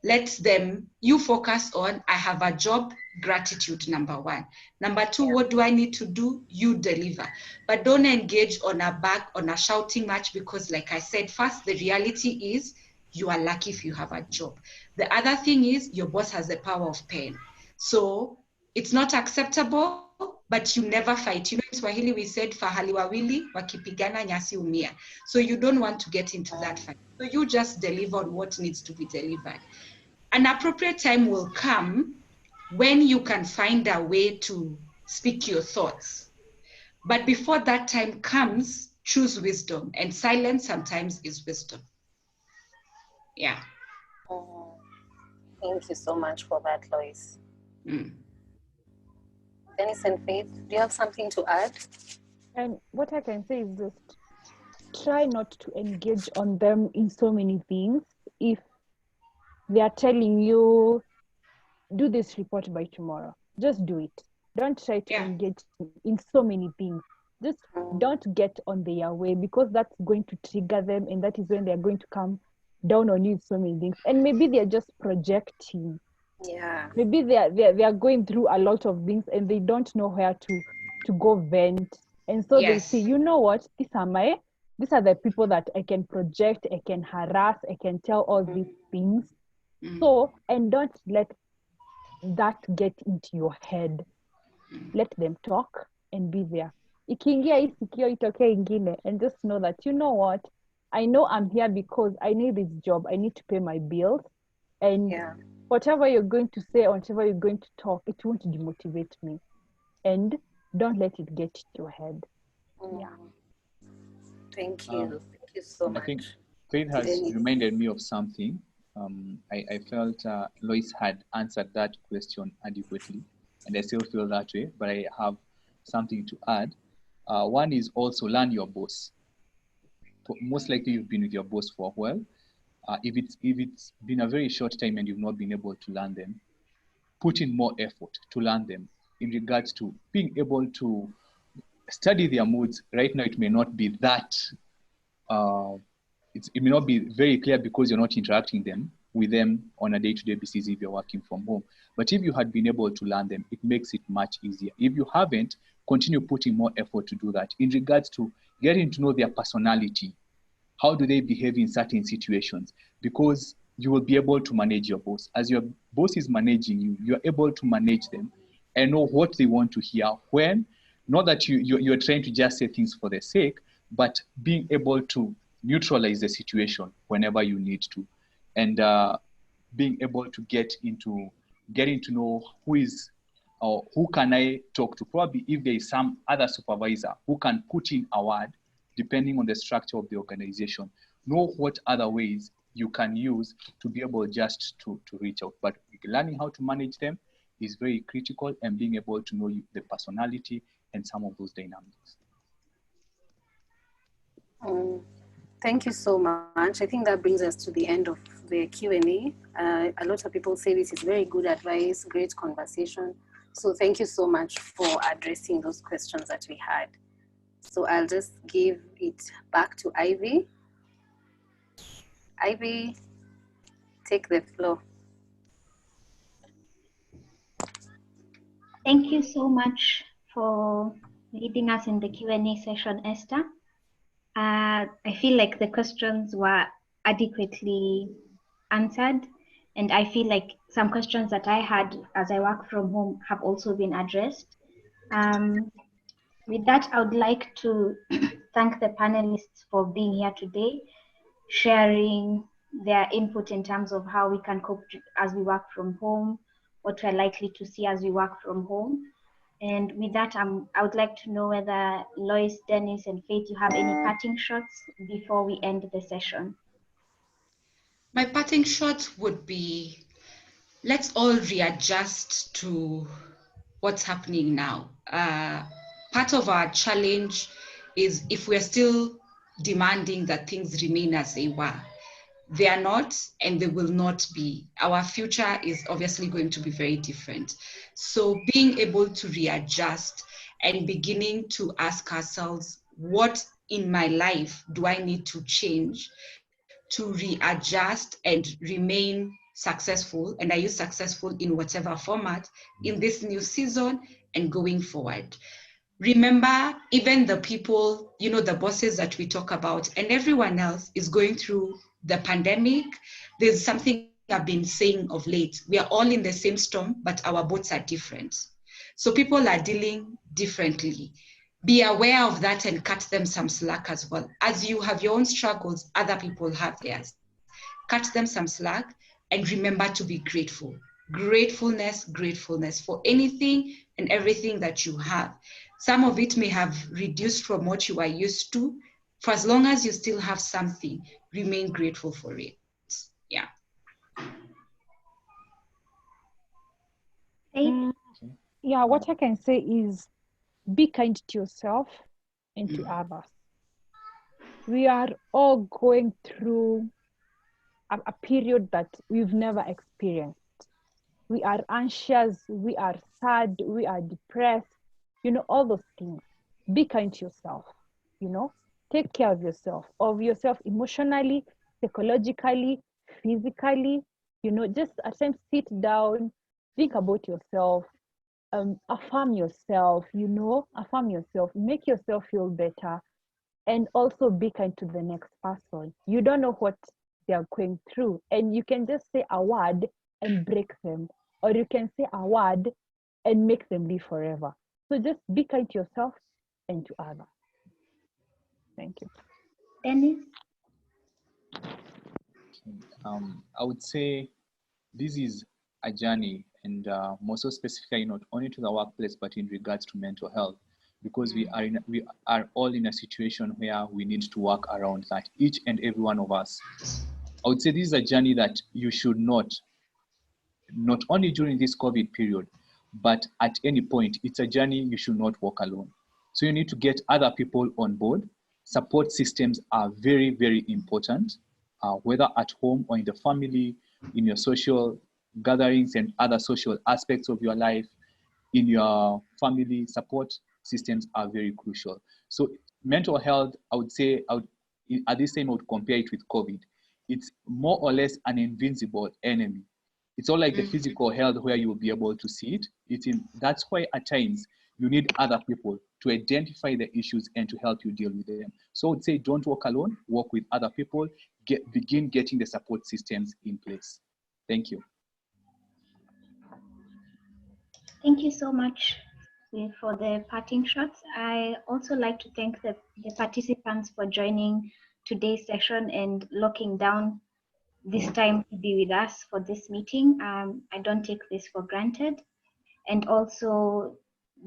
Let them, you focus on, I have a job, gratitude, number one. Number two, what do I need to do? You deliver. But don't engage on a shouting match, because like I said, first, the reality is you are lucky if you have a job. The other thing is your boss has the power of pain. So it's not acceptable, but you never fight. You know, in Swahili we said fahali wawili wakipigana nyasi umia. So you don't want to get into that fight. So you just deliver on what needs to be delivered. An appropriate time will come when you can find a way to speak your thoughts. But before that time comes, choose wisdom, and silence sometimes is wisdom. Yeah. Thank you so much for that, Loise. Dennis and Faith, do you have something to add? And what I can say is just try not to engage on them in so many things. If they are telling you, do this report by tomorrow, just do it. Don't try to engage in so many things. Just don't get on their way, because that's going to trigger them, and that is when they're going to come down on you in so many things. And maybe they're just projecting. Yeah. Maybe they are going through a lot of things and they don't know where to go vent. And so they say, you know what, these are the people that I can project, I can harass, I can tell all these things. So, and don't let that get into your head. Let them talk and be there. Ikiingia hii sikio itokee ingine, and just know that, you know what, I know I'm here because I need this job, I need to pay my bills, and whatever you're going to say or whatever you're going to talk, it won't demotivate me. And don't let it get into your head. Thank you. Thank you so much. I think Faith has reminded me of something. I felt Loise had answered that question adequately, and I still feel that way, but I have something to add. One is also learn your boss. Most likely you've been with your boss for a while. If it's been a very short time and you've not been able to learn them, put in more effort to learn them in regards to being able to study their moods. Right now, it may not be that, it may not be very clear because you're not interacting with them on a day-to-day basis if you're working from home. But if you had been able to learn them, it makes it much easier. If you haven't, continue putting more effort to do that in regards to getting to know their personality. How do they behave in certain situations? Because you will be able to manage your boss. As your boss is managing you, you're able to manage them and know what they want to hear when. Not that you're trying to just say things for their sake, but being able to neutralize the situation whenever you need to. And being able to getting to know who is, or who can I talk to. Probably if there is some other supervisor who can put in a word, depending on the structure of the organization. Know what other ways you can use to be able just to reach out. But learning how to manage them is very critical, and being able to know the personality and some of those dynamics. Thank you so much. I think that brings us to the end of the Q&A. A lot of people say this is very good advice, great conversation. So thank you so much for addressing those questions that we had. So I'll just give it back to Ivy. Ivy, take the floor. Thank you so much for leading us in the Q&A session, Esther. I feel like the questions were adequately answered, and I feel like some questions that I had as I work from home have also been addressed. With that, I would like to thank the panelists for being here today, sharing their input in terms of how we can cope as we work from home, what we're likely to see as we work from home. And with that, I would like to know whether Loise, Dennis, and Faith, you have any parting shots before we end the session. My parting shot would be, let's all readjust to what's happening now. part of our challenge is if we're still demanding that things remain as they were. They are not, and they will not be. Our future is obviously going to be very different. So being able to readjust and beginning to ask ourselves, what in my life do I need to change to readjust and remain successful? And I use successful in whatever format in this new season and going forward. Remember, even the people, you know, the bosses that we talk about and everyone else is going through the pandemic. There's something I've been saying of late. We are all in the same storm, but our boats are different. So people are dealing differently. Be aware of that and cut them some slack as well. As you have your own struggles, other people have theirs. Cut them some slack and remember to be grateful. Gratefulness for anything and everything that you have. Some of it may have reduced from what you are used to. For as long as you still have something, remain grateful for it. Yeah. Yeah, what I can say is be kind to yourself and to others. We are all going through a period that we've never experienced. We are anxious, we are sad, we are depressed, you know, all those things. Be kind to yourself, you know, take care of yourself emotionally, psychologically, physically, you know, just at times sit down, think about yourself, affirm yourself, you know, make yourself feel better, and also be kind to the next person. You don't know what they are going through, and you can just say a word and break them, or you can say a word and make them live forever. So just be kind to yourself and to others. Thank you. Dennis? I would say this is a journey, and more so specifically not only to the workplace, but in regards to mental health, because we are all in a situation where we need to work around that, each and every one of us. I would say this is a journey that you should not only during this COVID period, but at any point, it's a journey you should not walk alone. So you need to get other people on board. Support systems are very, very important, whether at home or in the family, in your social gatherings and other social aspects of your life, in your family. Support systems are very crucial. So mental health, I would say, at this time, I would compare it with COVID. It's more or less an invincible enemy. It's all like the physical health where you will be able to see it. That's why at times you need other people to identify the issues and to help you deal with them. So I would say don't walk alone, work with other people, begin getting the support systems in place. Thank you. Thank you so much for the parting shots. I also like to thank the participants for joining today's session and locking down this time to be with us for this meeting. I don't take this for granted. And also,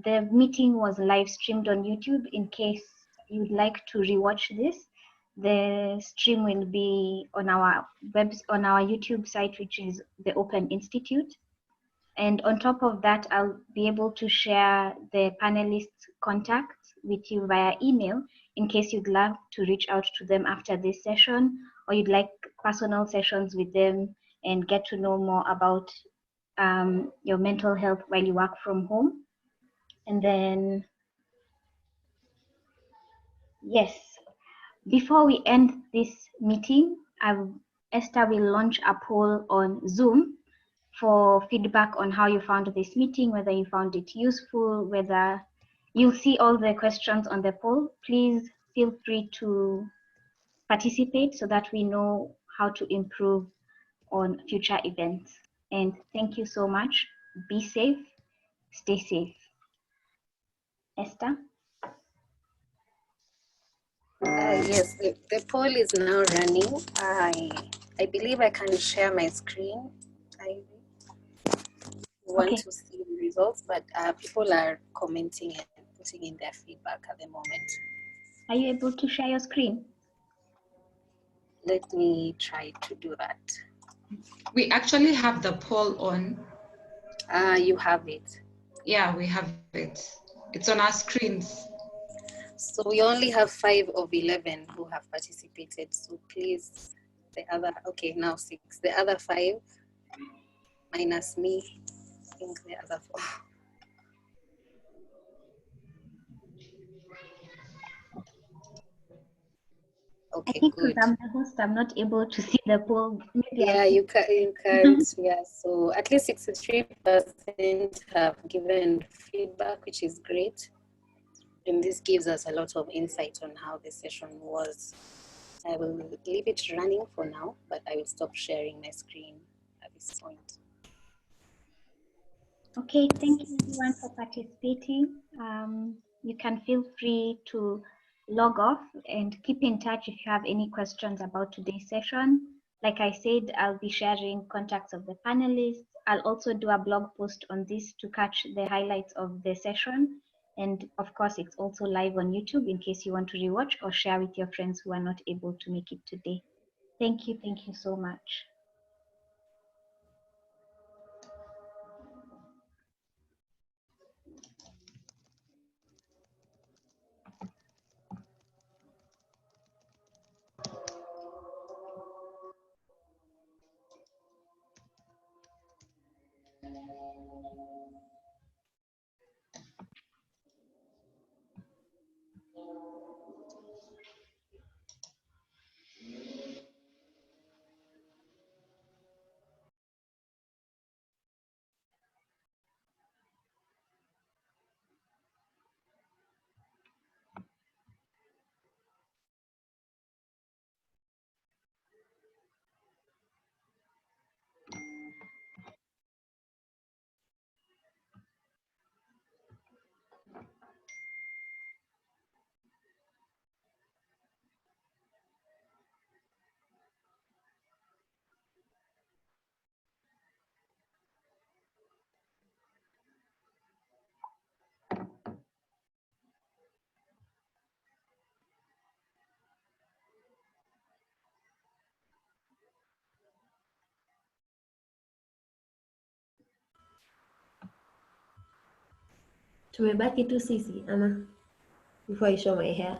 the meeting was live streamed on YouTube. In case you'd like to rewatch this, the stream will be on our YouTube site, which is the Open Institute. And on top of that, I'll be able to share the panelists' contacts with you via email in case you'd love to reach out to them after this session, or you'd like personal sessions with them and get to know more about your mental health while you work from home. And then, yes, before we end this meeting, Esther will launch a poll on Zoom for feedback on how you found this meeting, whether you found it useful, whether you'll see all the questions on the poll. Please feel free to participate so that we know how to improve on future events. And thank you so much. Be safe, stay safe. Esther? Yes, the poll is now running. I believe I can share my screen. I want to see the results, but people are commenting and putting in their feedback at the moment. Are you able to share your screen? Let me try to do that. We actually have the poll on. You have it. Yeah, we have it. It's on our screens. So we only have 5 of 11 who have participated. So please, the other, okay, now 6. The other 5 minus me, I think the other 4. Okay, I think good. because I'm the host, I'm not able to see the poll. Maybe Yeah, you can't. Yeah, so at least 63% have given feedback, which is great. And this gives us a lot of insight on how the session was. I will leave it running for now, but I will stop sharing my screen at this point. Okay, thank you everyone for participating. You can feel free to log off and keep in touch if you have any questions about today's session. Like I said, I'll be sharing contacts of the panelists. I'll also do a blog post on this to catch the highlights of the session. And of course, it's also live on YouTube in case you want to rewatch or share with your friends who are not able to make it today. Thank you so much. Tumebaki tu sisi ama before I show my hair.